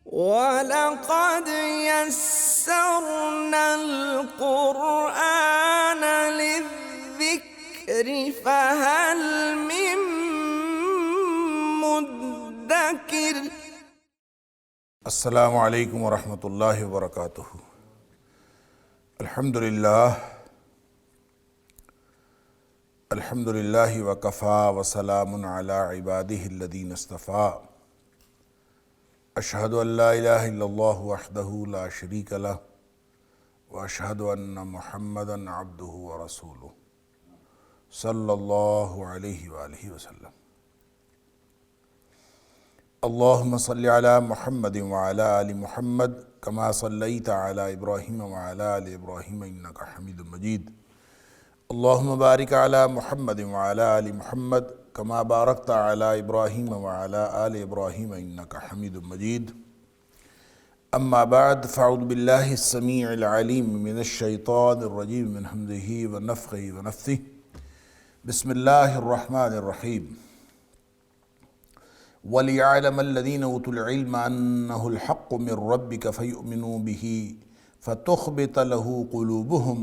وَلَقَدْ يَسَّرْنَا الْقُرْآنَ لِلذِّكْرِ فَهَلْ مِن مُّدَّكِرٍ۔ السلام علیکم ورحمۃ اللہ وبرکاتہ۔ الحمدللہ وکفیٰ وسلام علی عبادہ الذین اصطفیٰ۔ اشہد ان لا الہ الا اللہ وحدہ لا شریک لہ واشہد ان محمدا عبدہ ورسولہ صلی اللہ علیہ وآلہ وسلم۔ اللہم صلی علی محمد وعلی آل محمد کما صلیت علی ابراہیم وعلی آل ابراہیم انکا حمید مجید۔ اللہم بارک علی محمد وعلی آل محمد کما بارکت علی ابراہیم وعلی آل ابراہیم انکا حمید مجید۔ اما بعد فاعوذ باللہ السمیع العلیم من الشیطان الرجیم من حمزہ ونفخہ ونفثہ۔ بسم اللہ الرحمن الرحیم۔ وَلِيَعْلَمَ الَّذِينَ أُوتُوا الْعِلْمَ أَنَّهُ الْحَقُّ مِنْ رَبِّكَ فَيُؤْمِنُوا بِهِ فَتُخْبِتَ لَهُ قُلُوبُهُمْ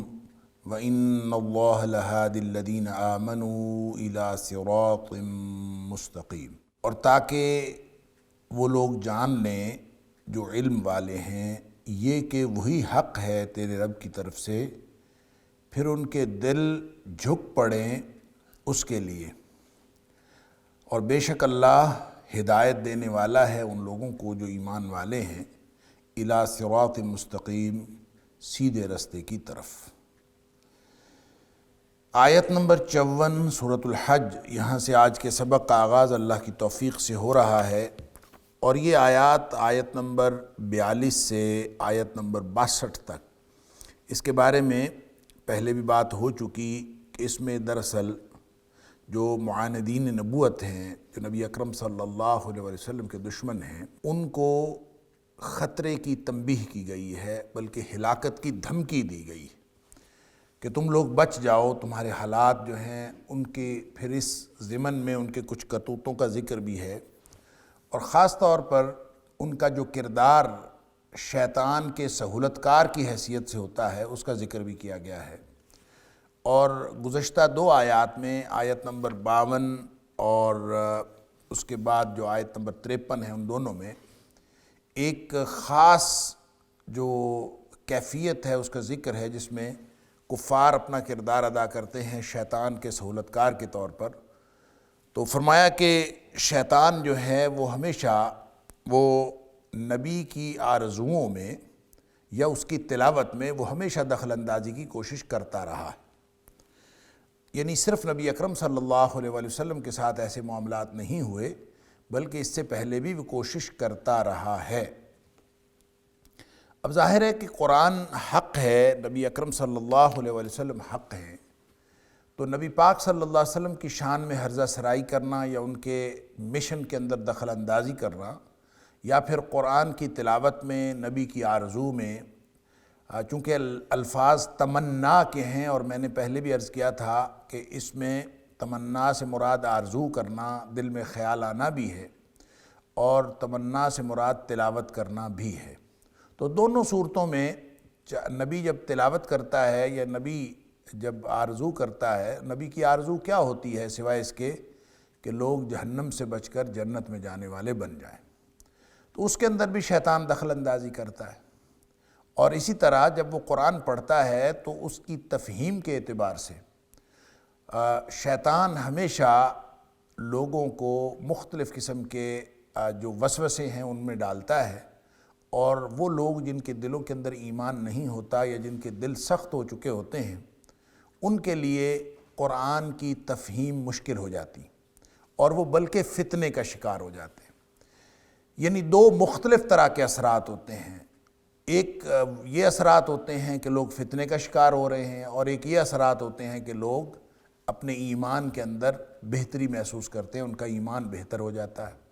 وَإِنَّ اللَّهَ لَهَادِ الَّذِينَ آمَنُوا إِلَى صِرَاطٍ مُسْتَقِيمٍ۔ اور تاکہ وہ لوگ جان لیں جو علم والے ہیں یہ کہ وہی حق ہے تیرے رب کی طرف سے، پھر ان کے دل جھک پڑیں اس کے لیے، اور بے شک اللہ ہدایت دینے والا ہے ان لوگوں کو جو ایمان والے ہیں، الی صراط مستقیم، سیدھے رستے کی طرف۔ آیت نمبر 54 سورۃ الحج، یہاں سے آج کے سبق کا آغاز اللہ کی توفیق سے ہو رہا ہے، اور یہ آیت نمبر 42 سے آیت نمبر 62 تک، اس کے بارے میں پہلے بھی بات ہو چکی کہ اس میں دراصل جو معاندین نبوت ہیں، جو نبی اکرم صلی اللہ علیہ وسلم کے دشمن ہیں، ان کو خطرے کی تنبیہ کی گئی ہے، بلکہ ہلاکت کی دھمکی دی گئی کہ تم لوگ بچ جاؤ، تمہارے حالات جو ہیں ان کے پھر اس ضمن میں ان کے کچھ کرتوتوں کا ذکر بھی ہے، اور خاص طور پر ان کا جو کردار شیطان کے سہولت کار کی حیثیت سے ہوتا ہے اس کا ذکر بھی کیا گیا ہے۔ اور گزشتہ دو آیات میں آیت نمبر 52 اور اس کے بعد جو آیت نمبر 53 ہے، ان دونوں میں ایک خاص جو کیفیت ہے اس کا ذکر ہے، جس میں کفار اپنا کردار ادا کرتے ہیں شیطان کے سہولت کار کے طور پر۔ تو فرمایا کہ شیطان جو ہے وہ ہمیشہ وہ نبی کی آرزوؤں میں یا اس کی تلاوت میں وہ ہمیشہ دخل اندازی کی کوشش کرتا رہا ہے، یعنی صرف نبی اکرم صلی اللہ علیہ وسلم کے ساتھ ایسے معاملات نہیں ہوئے، بلکہ اس سے پہلے بھی وہ کوشش کرتا رہا ہے۔ اب ظاہر ہے کہ قرآن حق ہے، نبی اکرم صلی اللہ علیہ وسلم حق ہیں، تو نبی پاک صلی اللہ علیہ وسلم کی شان میں ہرزہ سرائی کرنا یا ان کے مشن کے اندر دخل اندازی کرنا، یا پھر قرآن کی تلاوت میں نبی کی آرزو میں، چونکہ الفاظ تمنا کے ہیں، اور میں نے پہلے بھی عرض کیا تھا کہ اس میں تمنا سے مراد آرزو کرنا، دل میں خیال آنا بھی ہے، اور تمنا سے مراد تلاوت کرنا بھی ہے۔ تو دونوں صورتوں میں نبی جب تلاوت کرتا ہے یا نبی جب آرزو کرتا ہے، نبی کی آرزو کیا ہوتی ہے سوائے اس کے کہ لوگ جہنم سے بچ کر جنت میں جانے والے بن جائیں، تو اس کے اندر بھی شیطان دخل اندازی کرتا ہے۔ اور اسی طرح جب وہ قرآن پڑھتا ہے تو اس کی تفہیم کے اعتبار سے شیطان ہمیشہ لوگوں کو مختلف قسم کے جو وسوسے ہیں ان میں ڈالتا ہے، اور وہ لوگ جن کے دلوں کے اندر ایمان نہیں ہوتا یا جن کے دل سخت ہو چکے ہوتے ہیں، ان کے لیے قرآن کی تفہیم مشکل ہو جاتی، اور وہ بلکہ فتنے کا شکار ہو جاتے ہیں۔ یعنی دو مختلف طرح کے اثرات ہوتے ہیں، ایک یہ اثرات ہوتے ہیں کہ لوگ فتنے کا شکار ہو رہے ہیں، اور ایک یہ اثرات ہوتے ہیں کہ لوگ اپنے ایمان کے اندر بہتری محسوس کرتے ہیں، ان کا ایمان بہتر ہو جاتا ہے۔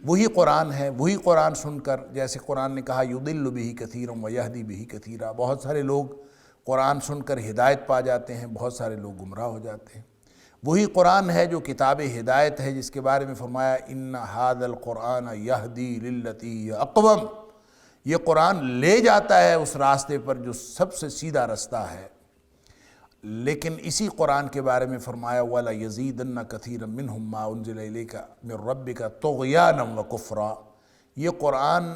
وہی قرآن ہے، وہی قرآن سن کر، جیسے قرآن نے کہا یضل بہ کثیرا ویہدی بہ کثیرا، بہت سارے لوگ قرآن سن کر ہدایت پا جاتے ہیں، بہت سارے لوگ گمراہ ہو جاتے ہیں۔ وہی قرآن ہے جو کتاب ہدایت ہے، جس کے بارے میں فرمایا ان ھذا القرآن یہدی للتی ہی اقوم، یہ قرآن لے جاتا ہے اس راستے پر جو سب سے سیدھا رستہ ہے۔ لیکن اسی قرآن کے بارے میں فرمایا وَلَيَزِيدَنَّ كَثِيرًا مِّنْهُمْ مَا أُنزِلَ إِلَيْكَ مِن رَبِّكَ طُغْيَانًا وَكُفْرًا، یہ قرآن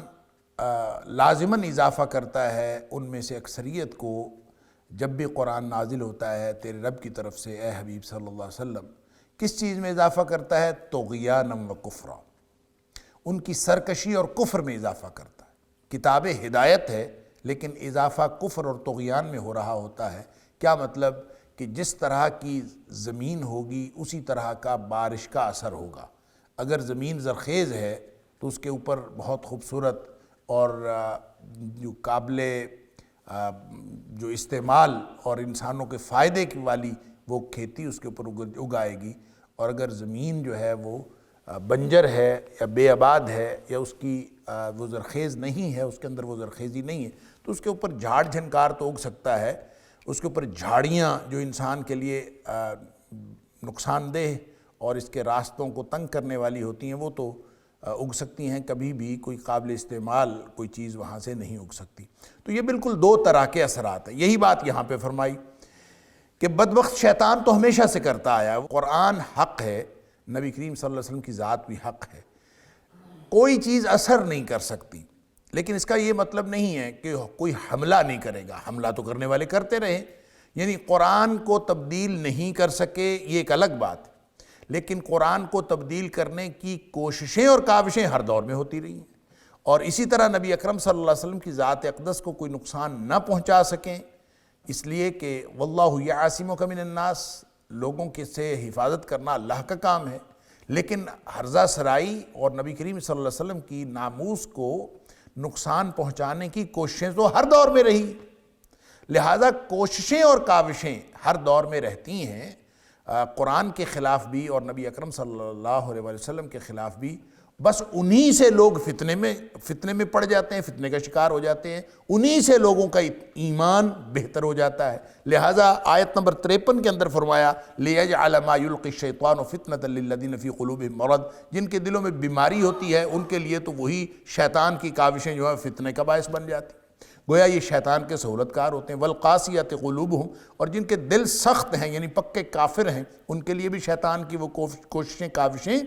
لازماً اضافہ کرتا ہے ان میں سے اکثریت کو، جب بھی قرآن نازل ہوتا ہے تیرے رب کی طرف سے اے حبیب صلی اللہ علیہ وسلم، کس چیز میں اضافہ کرتا ہے؟ طغیانًا وکفرا، ان کی سرکشی اور کفر میں اضافہ کرتا ہے۔ کتاب ہدایت ہے لیکن اضافہ کفر اور طغیان میں ہو رہا ہوتا ہے۔ کیا مطلب؟ کہ جس طرح کی زمین ہوگی اسی طرح کا بارش کا اثر ہوگا۔ اگر زمین زرخیز ہے تو اس کے اوپر بہت خوبصورت اور جو قابل جو استعمال اور انسانوں کے فائدے کی والی وہ کھیتی اس کے اوپر اگائے گی، اور اگر زمین جو ہے وہ بنجر ہے یا بے آباد ہے یا اس کی وہ زرخیز نہیں ہے، اس کے اندر وہ زرخیزی نہیں ہے، تو اس کے اوپر جھاڑ جھنکار تو اگ سکتا ہے، اس کے اوپر جھاڑیاں جو انسان کے لیے نقصان دہ اور اس کے راستوں کو تنگ کرنے والی ہوتی ہیں وہ تو اگ سکتی ہیں، کبھی بھی کوئی قابل استعمال کوئی چیز وہاں سے نہیں اگ سکتی۔ تو یہ بالکل دو طرح کے اثرات ہیں۔ یہی بات یہاں پہ فرمائی کہ بدبخت شیطان تو ہمیشہ سے کرتا آیا ہے، قرآن حق ہے، نبی کریم صلی اللہ علیہ وسلم کی ذات بھی حق ہے، کوئی چیز اثر نہیں کر سکتی، لیکن اس کا یہ مطلب نہیں ہے کہ کوئی حملہ نہیں کرے گا، حملہ تو کرنے والے کرتے رہے، یعنی قرآن کو تبدیل نہیں کر سکے یہ ایک الگ بات ہے، لیکن قرآن کو تبدیل کرنے کی کوششیں اور کاوشیں ہر دور میں ہوتی رہی ہیں، اور اسی طرح نبی اکرم صلی اللہ علیہ وسلم کی ذات اقدس کو کوئی نقصان نہ پہنچا سکیں، اس لیے کہ واللہ یعصمک من الناس، لوگوں کے سے حفاظت کرنا اللہ کا کام ہے، لیکن ہرزہ سرائی اور نبی کریم صلی اللہ علیہ وسلم کی ناموس کو نقصان پہنچانے کی کوششیں تو ہر دور میں رہی، لہذا کوششیں اور کاوشیں ہر دور میں رہتی ہیں، قرآن کے خلاف بھی اور نبی اکرم صلی اللہ علیہ وسلم کے خلاف بھی، بس انہی سے لوگ فتنے میں پڑ جاتے ہیں، فتنے کا شکار ہو جاتے ہیں، انہی سے لوگوں کا ایمان بہتر ہو جاتا ہے۔ لہٰذا آیت نمبر 53 کے اندر فرمایا لِيَجْعَلَ مَا يُلْقِي الشَّيْطَانُ فِتْنَةً لِلَّذِينَ فِي قُلُوبِهِم مَرَضٌ، جن کے دلوں میں بیماری ہوتی ہے ان کے لیے تو وہی شیطان کی کاوشیں جو ہے فتنے کا باعث بن جاتی، گویا یہ شیطان کے سہولت کار ہوتے ہیں۔ وَالْقَاسِيَةِ قُلُوبُهُمْ، اور جن کے دل سخت ہیں یعنی پکے کافر ہیں، ان کے لیے بھی شیطان کی وہ کوششیں کاوشیں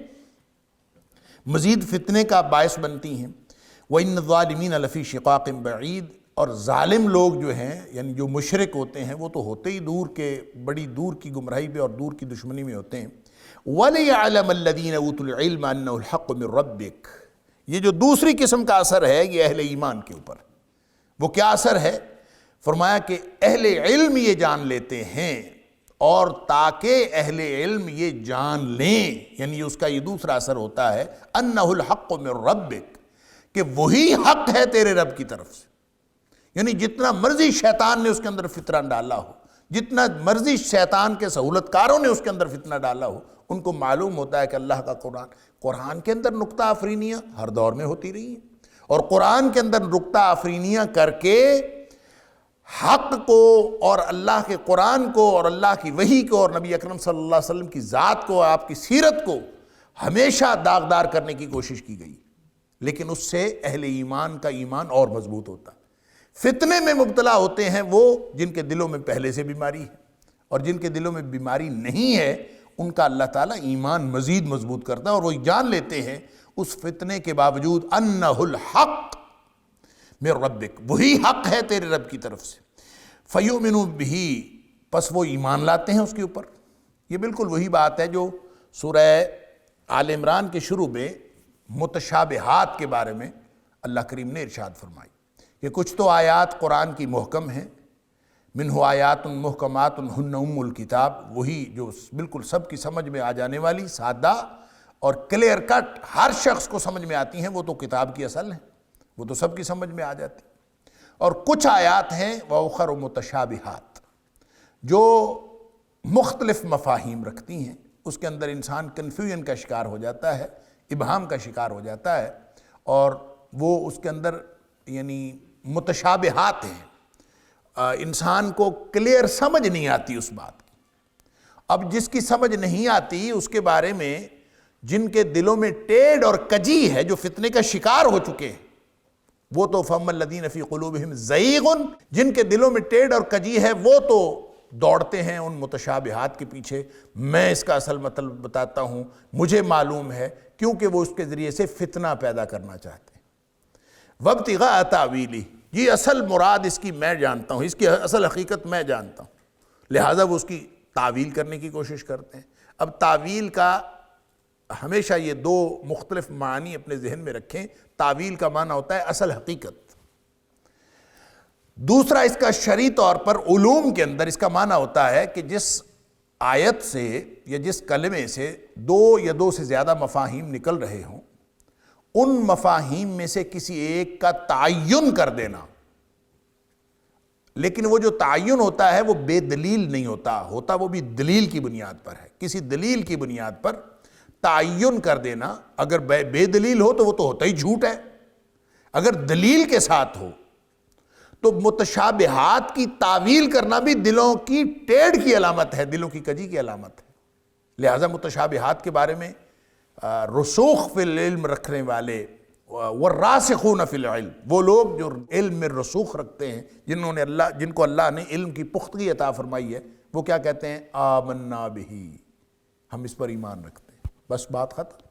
مزید فتنے کا باعث بنتی ہیں۔ وَإِنَّ الظَّالِمِينَ لَفِي شِقَاقٍ بَعِيدٍ، اور ظالم لوگ جو ہیں یعنی جو مشرک ہوتے ہیں وہ تو ہوتے ہی دور کے بڑی دور کی گمراہی میں اور دور کی دشمنی میں ہوتے ہیں۔ وَلِيَعْلَمَ الَّذِينَ أُوتُوا الْعِلْمَ أَنَّهُ الْحَقُّ مِن رَبِّكَ، یہ جو دوسری قسم کا اثر ہے یہ اہل ایمان کے اوپر، وہ کیا اثر ہے؟ فرمایا کہ اہل علم یہ جان لیتے ہیں، اور تاکہ اہل علم یہ جان لیں، یعنی اس کا یہ دوسرا اثر ہوتا ہے انہ الحق من ربک، کہ وہی حق ہے تیرے رب کی طرف سے، یعنی جتنا مرضی شیطان نے اس کے اندر فتنہ ڈالا ہو، جتنا مرضی شیطان کے سہولت کاروں نے اس کے اندر فتنہ ڈالا ہو، ان کو معلوم ہوتا ہے کہ اللہ کا قرآن کے اندر نکتہ آفرینیاں ہر دور میں ہوتی رہی ہیں، اور قرآن کے اندر نکتہ آفرینیاں کر کے حق کو اور اللہ کے قرآن کو اور اللہ کی وحی کو اور نبی اکرم صلی اللہ علیہ وسلم کی ذات کو، آپ کی سیرت کو ہمیشہ داغدار کرنے کی کوشش کی گئی، لیکن اس سے اہل ایمان کا ایمان اور مضبوط ہوتا ہے۔ فتنے میں مبتلا ہوتے ہیں وہ جن کے دلوں میں پہلے سے بیماری ہے، اور جن کے دلوں میں بیماری نہیں ہے ان کا اللہ تعالیٰ ایمان مزید مضبوط کرتا ہے، اور وہ جان لیتے ہیں اس فتنے کے باوجود انہ الحق من ربک، وہی حق ہے تیرے رب کی طرف سے۔ فیؤمنوا بہ، پس وہ ایمان لاتے ہیں اس کے اوپر۔ یہ بالکل وہی بات ہے جو سورہ آل عمران کے شروع میں متشابہات کے بارے میں اللہ کریم نے ارشاد فرمائی کہ کچھ تو آیات قرآن کی محکم ہیں، منہ آیات محکمات ہن ام الکتاب، وہی جو بالکل سب کی سمجھ میں آ جانے والی سادہ اور کلیئر کٹ ہر شخص کو سمجھ میں آتی ہیں، وہ تو کتاب کی اصل ہیں، وہ تو سب کی سمجھ میں آ جاتی۔ اور کچھ آیات ہیں وَأُخَرُ مُتَشَابِهَاتٌ، جو مختلف مفاہیم رکھتی ہیں، اس کے اندر انسان کنفیوژن کا شکار ہو جاتا ہے، ابہام کا شکار ہو جاتا ہے، اور وہ اس کے اندر یعنی متشابہات ہیں، انسان کو کلیئر سمجھ نہیں آتی اس بات کی۔ اب جس کی سمجھ نہیں آتی اس کے بارے میں جن کے دلوں میں ٹیڑھ اور کجی ہے، جو فتنے کا شکار ہو چکے ہیں، وہ تو فَأَمَّا الَّذِينَ فِي قُلُوبِهِمْ زَيْغٌ، جن کے دلوں میں ٹیڑھ اور کجی ہے وہ تو دوڑتے ہیں ان متشابہات کے پیچھے۔ میں اس کا اصل مطلب بتاتا ہوں، مجھے معلوم ہے، کیونکہ وہ اس کے ذریعے سے فتنہ پیدا کرنا چاہتے ہیں۔ وَابْتِغَاءَ تَأْوِيلِهِ، یہ اصل مراد اس کی میں جانتا ہوں، اس کی اصل حقیقت میں جانتا ہوں، لہٰذا وہ اس کی تعویل کرنے کی کوشش کرتے ہیں۔ اب تعویل کا ہمیشہ یہ دو مختلف معنی اپنے ذہن میں رکھیں۔ تعویل کا معنی ہوتا ہے اصل حقیقت، دوسرا اس کا شرعی طور پر علوم کے اندر اس کا معنی ہوتا ہے کہ جس آیت سے یا جس کلمے سے دو یا دو سے زیادہ مفاہیم نکل رہے ہوں، ان مفاہیم میں سے کسی ایک کا تعین کر دینا، لیکن وہ جو تعین ہوتا ہے وہ بے دلیل نہیں ہوتا وہ بھی دلیل کی بنیاد پر ہے۔ کسی دلیل کی بنیاد پر تعین کر دینا، اگر بے دلیل ہو تو وہ تو ہوتا ہی جھوٹ ہے، اگر دلیل کے ساتھ ہو تو متشابہات کی تعویل کرنا بھی دلوں کی ٹیڑھ کی علامت ہے، دلوں کی کجی کی علامت ہے۔ لہٰذا متشابہات کے بارے میں رسوخ فی العلم رکھنے والے، والراسخون فی العلم، وہ لوگ جو علم میں رسوخ رکھتے ہیں، جن کو اللہ نے علم کی پختگی عطا فرمائی ہے، وہ کیا کہتے ہیں؟ آمنا بہ، ہم اس پر ایمان رکھتے ہیں، بس بات ختم،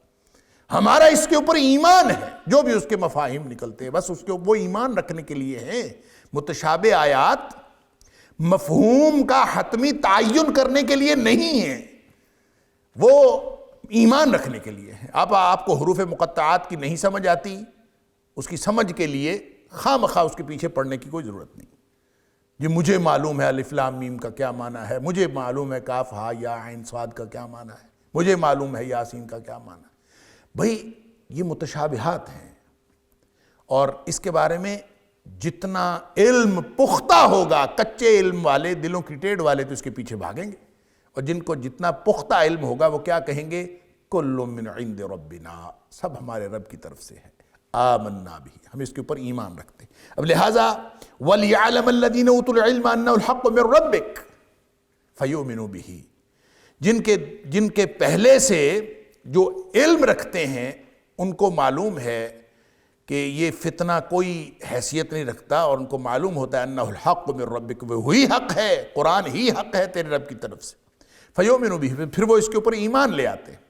ہمارا اس کے اوپر ایمان ہے۔ جو بھی اس کے مفاہیم نکلتے ہیں بس اس کے وہ ایمان رکھنے کے لیے ہیں۔ متشابہ آیات مفہوم کا حتمی تعین کرنے کے لیے نہیں ہیں، وہ ایمان رکھنے کے لیے ہیں۔ اب آپ کو حروف مقطعات کی نہیں سمجھ آتی، اس کی سمجھ کے لیے خواہ مخواہ اس کے پیچھے پڑھنے کی کوئی ضرورت نہیں۔ یہ مجھے معلوم ہے الف لام میم کا کیا معنی ہے، مجھے معلوم ہے کاف ہا یا عین صاد کا کیا معنی ہے، مجھے معلوم ہے یاسین کا کیا معنی ہے۔ بھئی یہ متشابہات ہیں، اور اس کے بارے میں جتنا علم پختہ ہوگا، کچے علم والے، دلوں کی ٹیڑھ والے تو اس کے پیچھے بھاگیں گے، اور جن کو جتنا پختہ علم ہوگا وہ کیا کہیں گے؟ کل من عند ربنا، سب ہمارے رب کی طرف سے ہے، آمنا بھی، ہم اس کے اوپر ایمان رکھتے ہیں۔ اب لہٰذا وَلْيَعْلَمَ الَّذِينَ أُوتُوا الْعِلْمَ أَنَّهُ الْحَقُّ مِنْ رَبِّكَ فَيُؤْمِنُوا بِهِ، جن کے پہلے سے جو علم رکھتے ہیں ان کو معلوم ہے کہ یہ فتنہ کوئی حیثیت نہیں رکھتا، اور ان کو معلوم ہوتا ہے انہ الحق من ربک، وہی حق ہے، قرآن ہی حق ہے تیرے رب کی طرف سے۔ فیؤمنوا بہ، پھر وہ اس کے اوپر ایمان لے آتے ہیں۔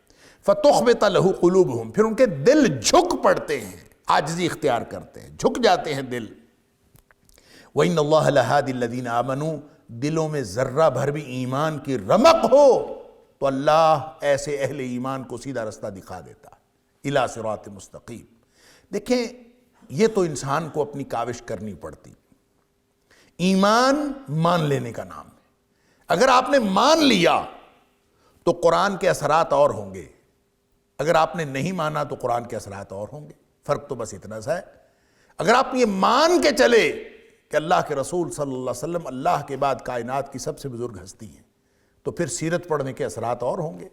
فتخبت لہ قلوبہم، پھر ان کے دل جھک پڑتے ہیں، عاجزی اختیار کرتے ہیں، جھک جاتے ہیں دل۔ وَإِنَّ اللَّهَ لَهَادِ الَّذِينَ آمَنُوا، دلوں میں ذرہ بھر بھی ایمان کی رمق ہو تو اللہ ایسے اہل ایمان کو سیدھا رستہ دکھا دیتا ہے، اِلیٰ صراط مستقیم۔ دیکھیں یہ تو انسان کو اپنی کاوش کرنی پڑتی، ایمان مان لینے کا نام ہے۔ اگر آپ نے مان لیا تو قرآن کے اثرات اور ہوں گے، اگر آپ نے نہیں مانا تو قرآن کے اثرات اور ہوں گے، فرق تو بس اتنا سا ہے۔ اگر آپ یہ مان کے چلے کہ اللہ کے رسول صلی اللہ علیہ وسلم اللہ کے بعد کائنات کی سب سے بزرگ ہستی ہیں، تو پھر سیرت پڑھنے کے اثرات اور ہوں گے۔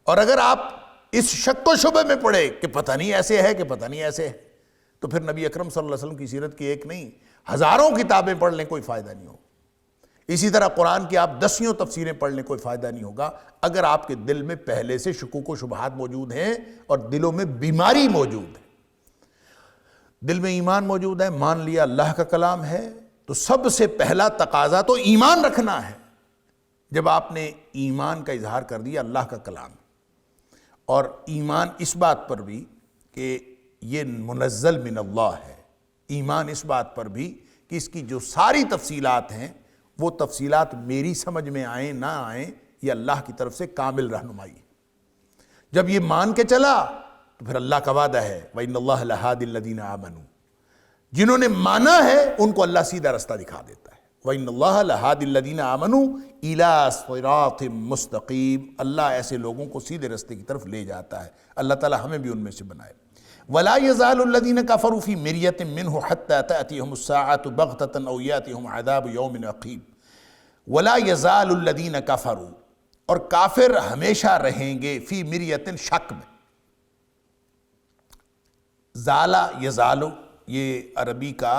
اور اگر آپ اس شک و شبہ میں پڑھے کہ پتہ نہیں ایسے ہے کہ پتہ نہیں ایسے ہے، تو پھر نبی اکرم صلی اللہ علیہ وسلم کی سیرت کی ایک نہیں ہزاروں کتابیں پڑھ لیں کوئی فائدہ نہیں ہوگا۔ اسی طرح قرآن کی آپ 10 تفسیریں پڑھ لیں کوئی فائدہ نہیں ہوگا، اگر آپ کے دل میں پہلے سے شکوک و شبہات موجود ہیں اور دلوں میں بیماری موجود ہے۔ دل میں ایمان موجود ہے، مان لیا اللہ کا کلام ہے، تو سب سے پہلا تقاضا تو ایمان رکھنا ہے۔ جب آپ نے ایمان کا اظہار کر دیا اللہ کا کلام، اور ایمان اس بات پر بھی کہ یہ منزل من اللہ ہے، ایمان اس بات پر بھی کہ اس کی جو ساری تفصیلات ہیں وہ تفصیلات میری سمجھ میں آئیں نہ آئیں، یہ اللہ کی طرف سے کامل رہنمائی ہے۔ جب یہ مان کے چلا تو پھر اللہ کا وعدہ ہے وَإِنَّ اللَّهَ لَهَادِ الَّذِينَ آمَنُوا، جنہوں نے مانا ہے ان کو اللہ سیدھا رستہ دکھا دیتا ہے۔ وَإِنَّ اللَّهَ لَهَادِ الَّذِينَ آمَنُوا إِلَىٰ صِرَاطٍ مُسْتَقِيمٍ، اللہ ایسے لوگوں کو سیدھے رستے کی طرف لے جاتا ہے، اللہ تعالی ہمیں بھی ان میں سے بنائے۔ وَلَا يَزَالُ الَّذِينَ كَفَرُوا فِي مِرْيَةٍ مِّنْهُ حَتَّى تَأْتِيَهُمُ السَّاعَةُ بَغْتَةً أَوْ يَأْتِيَهُمْ عَذَابُ يَوْمٍ عَقِيمٍ۔ وَلَا يَزَالُ الَّذِينَ كَفَرُوا، اور کافر ہمیشہ رہیں گے، فی مریۃ، شک میں۔ زالہ یزالو یہ عربی کا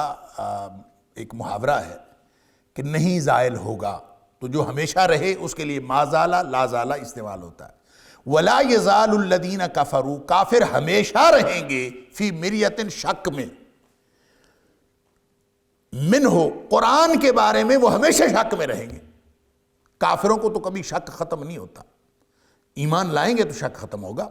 ایک محاورہ ہے کہ نہیں زائل ہوگا، تو جو ہمیشہ رہے اس کے لیے ما زال لا زال استعمال ہوتا ہے. ولا یزال الذین کفروا، کافر ہمیشہ رہیں گے فی مریۃ شک میں، منہ قرآن کے بارے میں وہ ہمیشہ شک میں رہیں گے. کافروں کو تو کبھی شک ختم نہیں ہوتا، ایمان لائیں گے تو شک ختم ہوگا.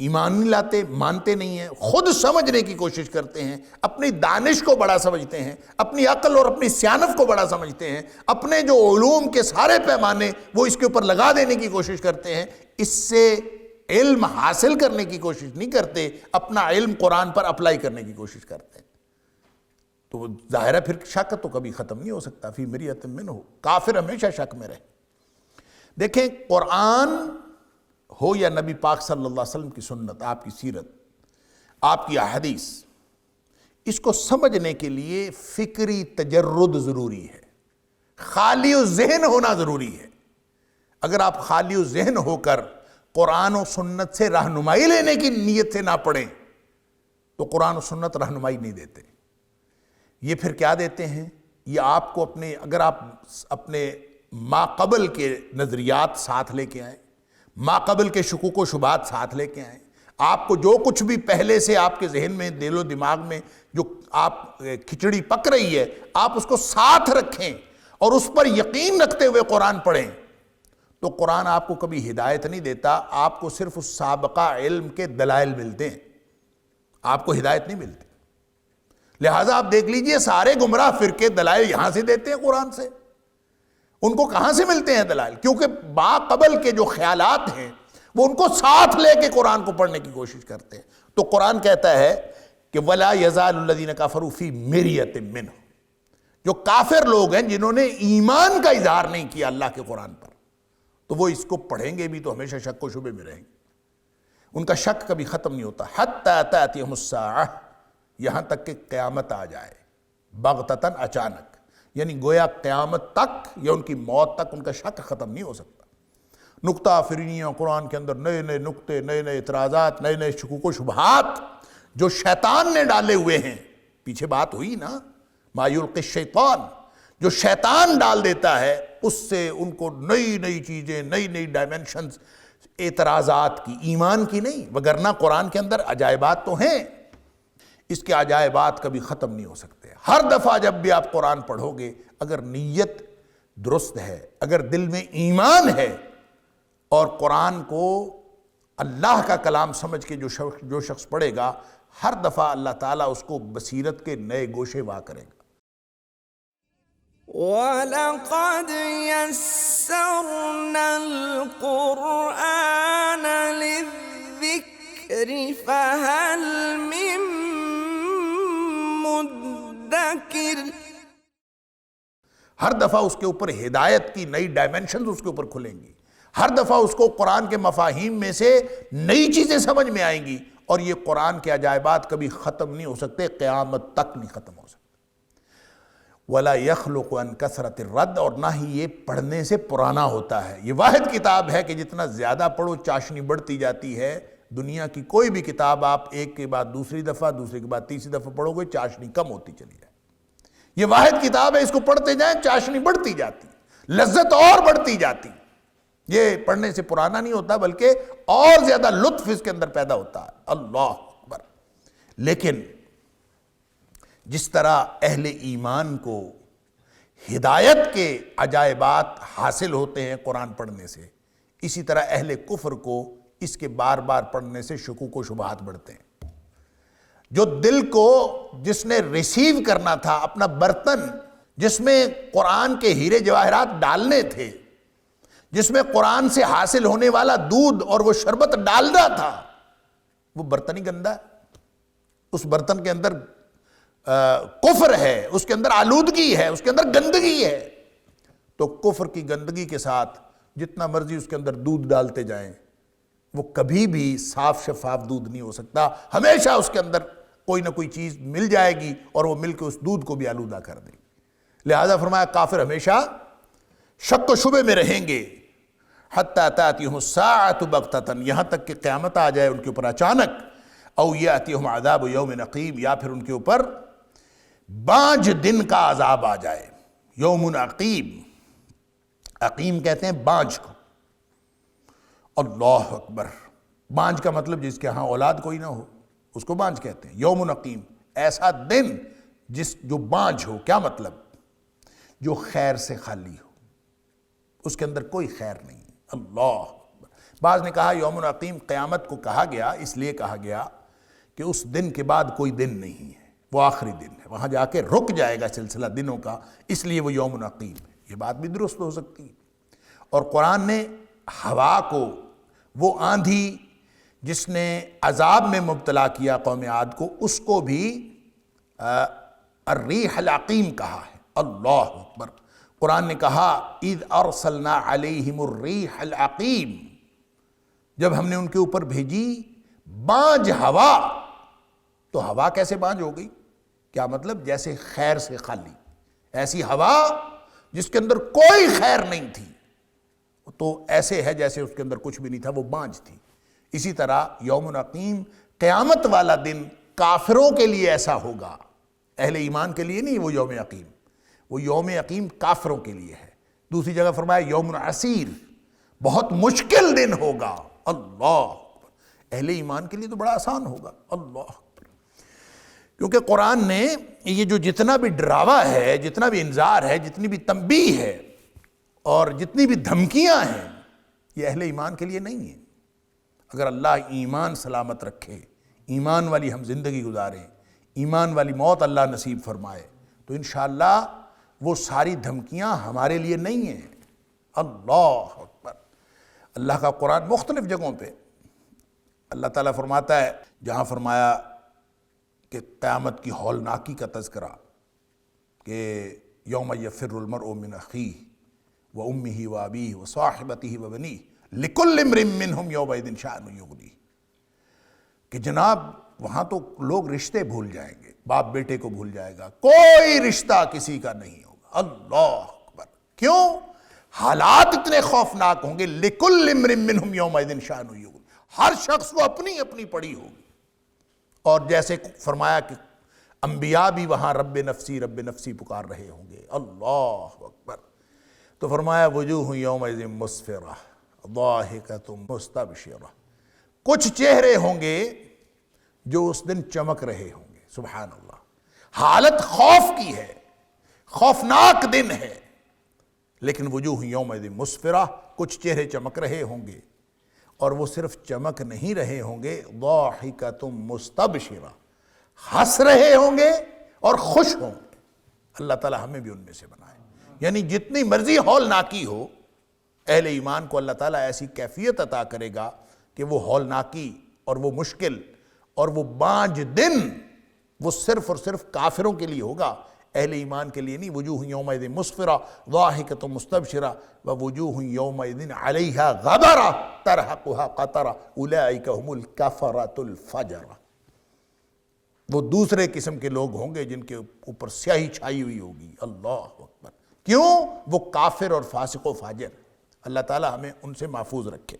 ایمان نہیں لاتے، مانتے نہیں ہیں، خود سمجھنے کی کوشش کرتے ہیں، اپنی دانش کو بڑا سمجھتے ہیں، اپنی عقل اور اپنی سیانت کو بڑا سمجھتے ہیں، اپنے جو علوم کے سارے پیمانے وہ اس کے اوپر لگا دینے کی کوشش کرتے ہیں، اس سے علم حاصل کرنے کی کوشش نہیں کرتے، اپنا علم قرآن پر اپلائی کرنے کی کوشش کرتے ہیں. تو ظاہر ہے پھر شک تو کبھی ختم نہیں ہو سکتا. فی مریۃ منہ، کافر ہمیشہ شک میں رہے. دیکھیں قرآن ہو یا نبی پاک صلی اللہ علیہ وسلم کی سنت، آپ کی سیرت، آپ کی احادیث، اس کو سمجھنے کے لیے فکری تجرد ضروری ہے، خالی ذہن ہونا ضروری ہے. اگر آپ خالی ذہن ہو کر قرآن و سنت سے رہنمائی لینے کی نیت سے نہ پڑھیں تو قرآن و سنت رہنمائی نہیں دیتے. یہ پھر کیا دیتے ہیں؟ یہ آپ کو اگر آپ اپنے ما قبل کے نظریات ساتھ لے کے آئیں، ما قبل کے شکوک و شبہات ساتھ لے کے آئیں، آپ کو جو کچھ بھی پہلے سے آپ کے ذہن میں، دل و دماغ میں جو آپ کھچڑی پک رہی ہے، آپ اس کو ساتھ رکھیں اور اس پر یقین رکھتے ہوئے قرآن پڑھیں، تو قرآن آپ کو کبھی ہدایت نہیں دیتا. آپ کو صرف اس سابقہ علم کے دلائل ملتے ہیں، آپ کو ہدایت نہیں ملتی. لہٰذا آپ دیکھ لیجئے سارے گمراہ فرقے دلائل یہاں سے دیتے ہیں قرآن سے. ان کو کہاں سے ملتے ہیں دلائل؟ کیونکہ با قبل کے جو خیالات ہیں وہ ان کو ساتھ لے کے قرآن کو پڑھنے کی کوشش کرتے ہیں. تو قرآن کہتا ہے کہ وَلَا يَزَالُ الَّذِينَ كَفَرُوا فِي مِرْيَةٍ مِّنْهُ، جو کافر لوگ ہیں جنہوں نے ایمان کا اظہار نہیں کیا اللہ کے قرآن پر، تو وہ اس کو پڑھیں گے بھی تو ہمیشہ شک و شبے میں رہیں گے. ان کا شک کبھی ختم نہیں ہوتا. حَتَّى تَأْتِيَهُمُ السَّاعَةُ، یہاں تک کہ قیامت آ جائے، بغتتاً، اچانک، یعنی گویا قیامت تک یا ان کی موت تک ان کا شک ختم نہیں ہو سکتا. نکتہ فرینیاں قرآن کے اندر، نئے نئے نکتے، نئے نئے اعتراضات، نئے نئے شکوک و شبہات جو شیطان نے ڈالے ہوئے ہیں. پیچھے بات ہوئی نا، ما یلقی الشیطان، جو شیطان ڈال دیتا ہے اس سے ان کو نئی نئی چیزیں، نئی نئی ڈائمنشنز اعتراضات کی، ایمان کی نہیں. وگرنہ قرآن کے اندر عجائبات تو ہیں، اس کے عجائبات کبھی ختم نہیں ہو سکتے. ہر دفعہ جب بھی آپ قرآن پڑھو گے، اگر نیت درست ہے، اگر دل میں ایمان ہے اور قرآن کو اللہ کا کلام سمجھ کے جو شخص پڑھے گا، ہر دفعہ اللہ تعالیٰ اس کو بصیرت کے نئے گوشے وا کرے گا. وَلَقَدْ يَسَّرْنَا الْقُرْآنَ لِلذِّكْرِ فَهَلْ مِن مُدَّكِرٍ. ہر دفعہ اس کے اوپر ہدایت کی نئی ڈائمنشنز اس کے اوپر کھلیں گی، ہر دفعہ اس کو قرآن کے مفاہیم میں سے نئی چیزیں سمجھ میں آئیں گی. اور یہ قرآن کے عجائبات کبھی ختم نہیں ہو سکتے، قیامت تک نہیں ختم ہو سکتے. وَلَا يَخْلُقُ عَنْ كَثْرَةِ الرَّدِّ، اور نہ ہی یہ پڑھنے سے پرانا ہوتا ہے. یہ واحد کتاب ہے کہ جتنا زیادہ پڑھو چاشنی بڑھتی جاتی ہے. دنیا کی کوئی بھی کتاب آپ ایک کے بعد دوسری دفعہ، دوسرے کے بعد تیسری دفعہ پڑھو گے، چاشنی کم ہوتی چلی جائے. یہ واحد کتاب ہے، اس کو پڑھتے جائیں چاشنی بڑھتی جاتی، لذت اور بڑھتی جاتی. یہ پڑھنے سے پرانا نہیں ہوتا بلکہ اور زیادہ لطف اس کے اندر پیدا ہوتا ہے. اللہ اکبر. لیکن جس طرح اہل ایمان کو ہدایت کے عجائبات حاصل ہوتے ہیں قرآن پڑھنے سے، اسی طرح اہل کفر کو اس کے بار بار پڑھنے سے شکوک و شبہات بڑھتے ہیں. جو دل کو جس نے ریسیو کرنا تھا، اپنا برتن جس میں قرآن کے ہیرے جواہرات ڈالنے تھے، جس میں قرآن سے حاصل ہونے والا دودھ اور وہ شربت ڈالنا تھا، وہ برتن ہی گندا ہے. اس برتن کے اندر کفر ہے، اس کے اندر آلودگی ہے، اس کے اندر گندگی ہے. تو کفر کی گندگی کے ساتھ جتنا مرضی اس کے اندر دودھ ڈالتے جائیں، وہ کبھی بھی صاف شفاف دودھ نہیں ہو سکتا. ہمیشہ اس کے اندر کوئی نہ کوئی چیز مل جائے گی اور وہ مل کے اس دودھ کو بھی آلودہ کر دے گی. لہذا فرمایا کافر ہمیشہ شک و شبے میں رہیں گے. حتی تأتیہم الساعۃ بغتۃ، یہاں تک کہ قیامت آ جائے ان کے اوپر اچانک. او یأتیہم عذاب یوم عقیم، یا پھر ان کے اوپر بانجھ دن کا عذاب آ جائے. یوم عقیم، عقیم کہتے ہیں بانجھ کو۔ اللہ اکبر، بانجھ کا مطلب جس کے ہاں اولاد کوئی نہ ہو اس کو بانجھ کہتے ہیں۔ یوم عقیم، ایسا دن جو بانجھ ہو، کیا مطلب؟ جو خیر سے خالی ہو، اس کے اندر کوئی خیر نہیں۔ اللہ اکبر۔ بعض نے کہا یوم عقیم قیامت کو کہا گیا، اس لیے کہا گیا کہ اس دن کے بعد کوئی دن نہیں ہے، وہ آخری دن ہے، وہاں جا کے رک جائے گا سلسلہ دنوں کا، اس لیے وہ یوم عقیم ہے۔ یہ بات بھی درست ہو سکتی ہے۔ اور قرآن نے ہوا کو، وہ آندھی جس نے عذاب میں مبتلا کیا قوم عاد کو، اس کو بھی الریح العقیم کہا ہے۔ اللہ اکبر۔ قرآن نے کہا اذ ارسلنا علیہم الریح العقیم، جب ہم نے ان کے اوپر بھیجی بانجھ ہوا، تو ہوا کیسے بانجھ ہو گئی؟ کیا مطلب؟ جیسے خیر سے خالی، ایسی ہوا جس کے اندر کوئی خیر نہیں تھی، تو ایسے ہے جیسے اس کے اندر کچھ بھی نہیں تھا، وہ بانجھ تھی۔ اسی طرح یوم عقیم، قیامت والا دن کافروں کے لیے ایسا ہوگا، اہل ایمان کے لیے نہیں وہ یوم عقیم، وہ یوم عقیم کافروں کے لیے ہے۔ دوسری جگہ فرمایا یوم عسیر، بہت مشکل دن ہوگا۔ اللہ، اہل ایمان کے لیے تو بڑا آسان ہوگا۔ اللہ، کیونکہ قرآن نے یہ جو جتنا بھی ڈراوا ہے، جتنا بھی انذار ہے، جتنی بھی تنبیہ ہے اور جتنی بھی دھمکیاں ہیں، یہ اہل ایمان کے لیے نہیں ہیں۔ اگر اللہ ایمان سلامت رکھے، ایمان والی ہم زندگی گزاریں، ایمان والی موت اللہ نصیب فرمائے، تو انشاءاللہ وہ ساری دھمکیاں ہمارے لیے نہیں ہیں۔ اللہ اکبر۔ اللہ کا قرآن مختلف جگہوں پہ اللہ تعالیٰ فرماتا ہے، جہاں فرمایا کہ قیامت کی ہولناکی کا تذکرہ، کہ یوم یفر المرء من اخیہ وامہ وابیہ وصاحبتہ وبنیہ لکل امرئ منہم یومئذ شأن یغنیہ، کہ جناب وہاں تو لوگ رشتے بھول جائیں گے، باپ بیٹے کو بھول جائے گا، کوئی رشتہ کسی کا نہیں ہوگا۔ اللہ اکبر۔ کیوں؟ حالات اتنے خوفناک ہوں گے۔ لکل امرئ منہم یومئذ شأن یغنیہ، ہر شخص کو اپنی اپنی پڑی ہوگی۔ اور جیسے فرمایا کہ انبیاء بھی وہاں رب نفسی پکار رہے ہوں گے۔ اللہ اکبر۔ تو فرمایا وجوہ یومئذ مسفرہ ضاحکۃ مستبشرہ، کچھ چہرے ہوں گے جو اس دن چمک رہے ہوں گے۔ سبحان اللہ، حالت خوف کی ہے، خوفناک دن ہے، لیکن وجوہ یومئذ مسفرہ، کچھ چہرے چمک رہے ہوں گے، اور وہ صرف چمک نہیں رہے ہوں گے، ضاحکۃ مستبشرہ، ہنس رہے ہوں گے اور خوش ہوں گے۔ اللہ تعالیٰ ہمیں بھی ان میں سے بنائے۔ یعنی جتنی مرضی ہولناکی ہو، اہل ایمان کو اللہ تعالیٰ ایسی کیفیت عطا کرے گا کہ وہ ہولناکی اور وہ مشکل اور وہ بانجھ دن وہ صرف اور صرف کافروں کے لیے ہوگا، اہل ایمان کے لیے نہیں۔ وجوہ یومئذ مسفرہ ضاحکۃ مستبشرہ ووجوہ یومئذ علیہا غبرہ ترہقہا قطرہ اولئک ھم الکفرۃ الفجرہ، وہ دوسرے قسم کے لوگ ہوں گے جن کے اوپر سیاہی چھائی ہوئی ہوگی۔ اللہ اکبر۔ کیوں؟ وہ کافر اور فاسق و فاجر۔ اللہ تعالیٰ ہمیں ان سے محفوظ رکھے۔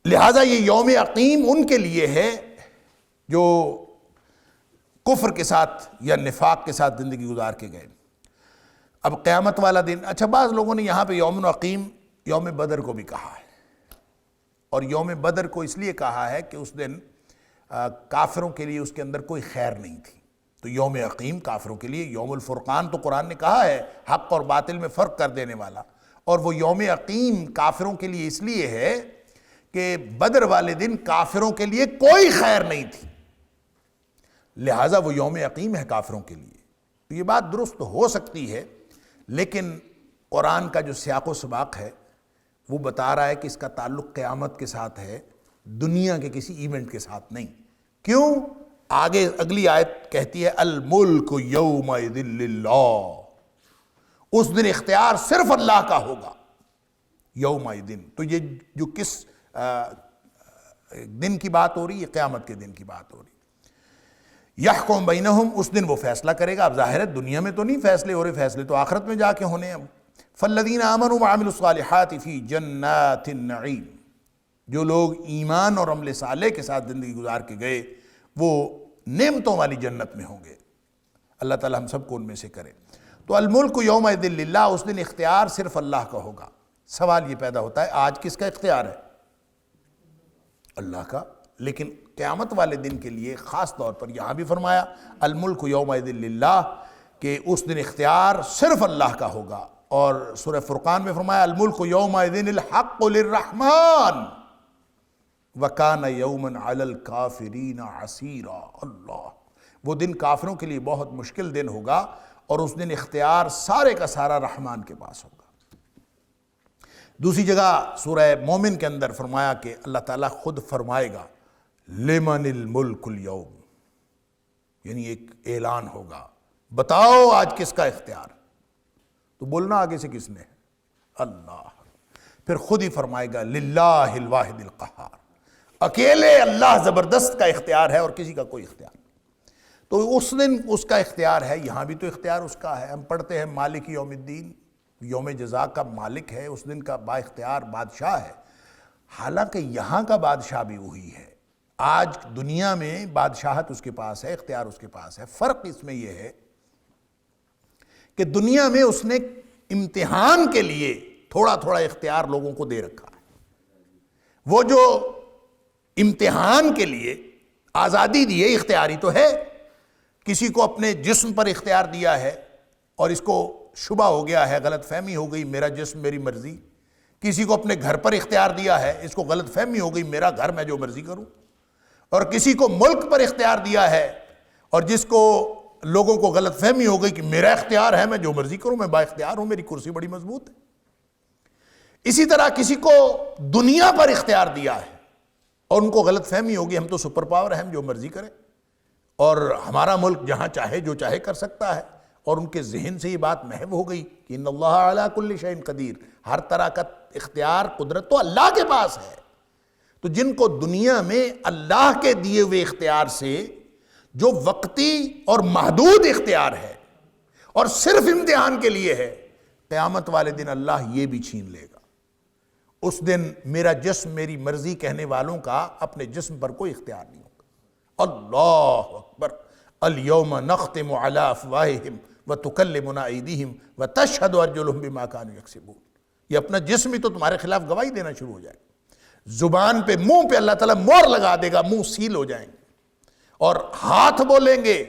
لہٰذا یہ یوم عقیم ان کے لیے ہے جو کفر کے ساتھ یا نفاق کے ساتھ زندگی گزار کے گئے۔ اب قیامت والا دن، اچھا بعض لوگوں نے یہاں پہ یوم عقیم یوم بدر کو بھی کہا ہے، اور یوم بدر کو اس لیے کہا ہے کہ اس دن کافروں کے لیے اس کے اندر کوئی خیر نہیں تھی، تو یوم عقیم کافروں کے لیے۔ یوم الفرقان تو قرآن نے کہا ہے حق اور باطل میں فرق کر دینے والا، اور وہ یوم عقیم کافروں کے لیے اس لیے ہے کہ بدر والے دن کافروں کے لیے کوئی خیر نہیں تھی، لہٰذا وہ یوم عقیم ہے کافروں کے لیے۔ تو یہ بات درست ہو سکتی ہے، لیکن قرآن کا جو سیاق و سباق ہے وہ بتا رہا ہے کہ اس کا تعلق قیامت کے ساتھ ہے، دنیا کے کسی ایونٹ کے ساتھ نہیں۔ کیوں؟ آگے اگلی آیت کہتی ہے الملک یومئذ للہ، اس دن اختیار صرف اللہ کا ہوگا۔ یومئذ، تو یہ جو کس دن کی بات ہو رہی ہے؟ قیامت کے دن کی بات ہو رہی ہے۔ یحکم بینہم، اس دن وہ فیصلہ کرے گا۔ اب ظاہر ہے دنیا میں تو نہیں فیصلے ہو رہے، فیصلے تو آخرت میں جا کے ہونے ہیں۔ فالذین آمنوا وعملوا الصالحات فی جنات النعیم، جو لوگ ایمان اور عمل صالح کے ساتھ زندگی گزار کے گئے وہ نعمتوں والی جنت میں ہوں گے۔ اللہ تعالی ہم سب کو ان میں سے کرے۔ تو الملک یومئذ للہ، اس دن اختیار صرف اللہ کا ہوگا۔ سوال یہ پیدا ہوتا ہے آج کس کا اختیار ہے؟ اللہ کا، لیکن قیامت والے دن کے لیے خاص طور پر یہاں بھی فرمایا الملک یومئذ للہ، کہ اس دن اختیار صرف اللہ کا ہوگا، اور سورہ فرقان میں فرمایا الملک یومئذ الحق للرحمن وکان یوما علی الکافرین عسیرا۔ اللہ، وہ دن کافروں کے لیے بہت مشکل دن ہوگا، اور اس دن اختیار سارے کا سارا رحمان کے پاس ہوگا۔ دوسری جگہ سورہ مومن کے اندر فرمایا کہ اللہ تعالیٰ خود فرمائے گا لمن الملک اليوم، یعنی ایک اعلان ہوگا، بتاؤ آج کس کا اختیار؟ تو بولنا آگے سے کس نے؟ اللہ۔ پھر خود ہی فرمائے گا للہ الواحد القہار، اکیلے اللہ زبردست کا اختیار ہے اور کسی کا کوئی اختیار نہیں۔ تو اس دن اس کا اختیار ہے، یہاں بھی تو اختیار اس کا ہے۔ ہم پڑھتے ہیں مالک یوم الدین، یوم جزا کا مالک ہے، اس دن کا با اختیار بادشاہ ہے، حالانکہ یہاں کا بادشاہ بھی وہی ہے۔ آج دنیا میں بادشاہت اس کے پاس ہے، اختیار اس کے پاس ہے۔ فرق اس میں یہ ہے کہ دنیا میں اس نے امتحان کے لیے تھوڑا تھوڑا اختیار لوگوں کو دے رکھا ہے۔ وہ جو امتحان کے لیے آزادی دی ہے، اختیاری تو ہے۔ کسی کو اپنے جسم پر اختیار دیا ہے اور اس کو شبہ ہو گیا ہے، غلط فہمی ہو گئی، میرا جسم میری مرضی۔ کسی کو اپنے گھر پر اختیار دیا ہے، اس کو غلط فہمی ہو گئی، میرا گھر میں جو مرضی کروں۔ اور کسی کو ملک پر اختیار دیا ہے، اور جس کو لوگوں کو غلط فہمی ہو گئی کہ میرا اختیار ہے، میں جو مرضی کروں، میں با اختیار ہوں، میری کرسی بڑی مضبوط ہے۔ اسی طرح کسی کو دنیا پر اختیار دیا ہے اور ان کو غلط فہمی ہوگی ہم تو سپر پاور ہیں، ہم جو مرضی کریں، اور ہمارا ملک جہاں چاہے جو چاہے کر سکتا ہے، اور ان کے ذہن سے یہ بات محو ہو گئی کہ ان اللہ علی کل شیء قدیر، ہر طرح کا اختیار قدرت تو اللہ کے پاس ہے۔ تو جن کو دنیا میں اللہ کے دیے ہوئے اختیار سے جو وقتی اور محدود اختیار ہے اور صرف امتحان کے لیے ہے، قیامت والے دن اللہ یہ بھی چھین لے گا۔ اس دن میرا جسم میری مرضی کہنے والوں کا اپنے جسم پر کوئی اختیار نہیں ہوگا۔ اللہ اکبر، الیوم نختم علی افواہہم وتکلمنا ایدیہم وتشہد ارجلہم بما کانوا یکسبون۔ یہ اپنا جسم ہی تو تمہارے خلاف گواہی دینا شروع ہو جائے گا۔ زبان پہ، منہ پہ اللہ تعالیٰ مور لگا دے گا، منہ سیل ہو جائیں گے، اور ہاتھ بولیں گے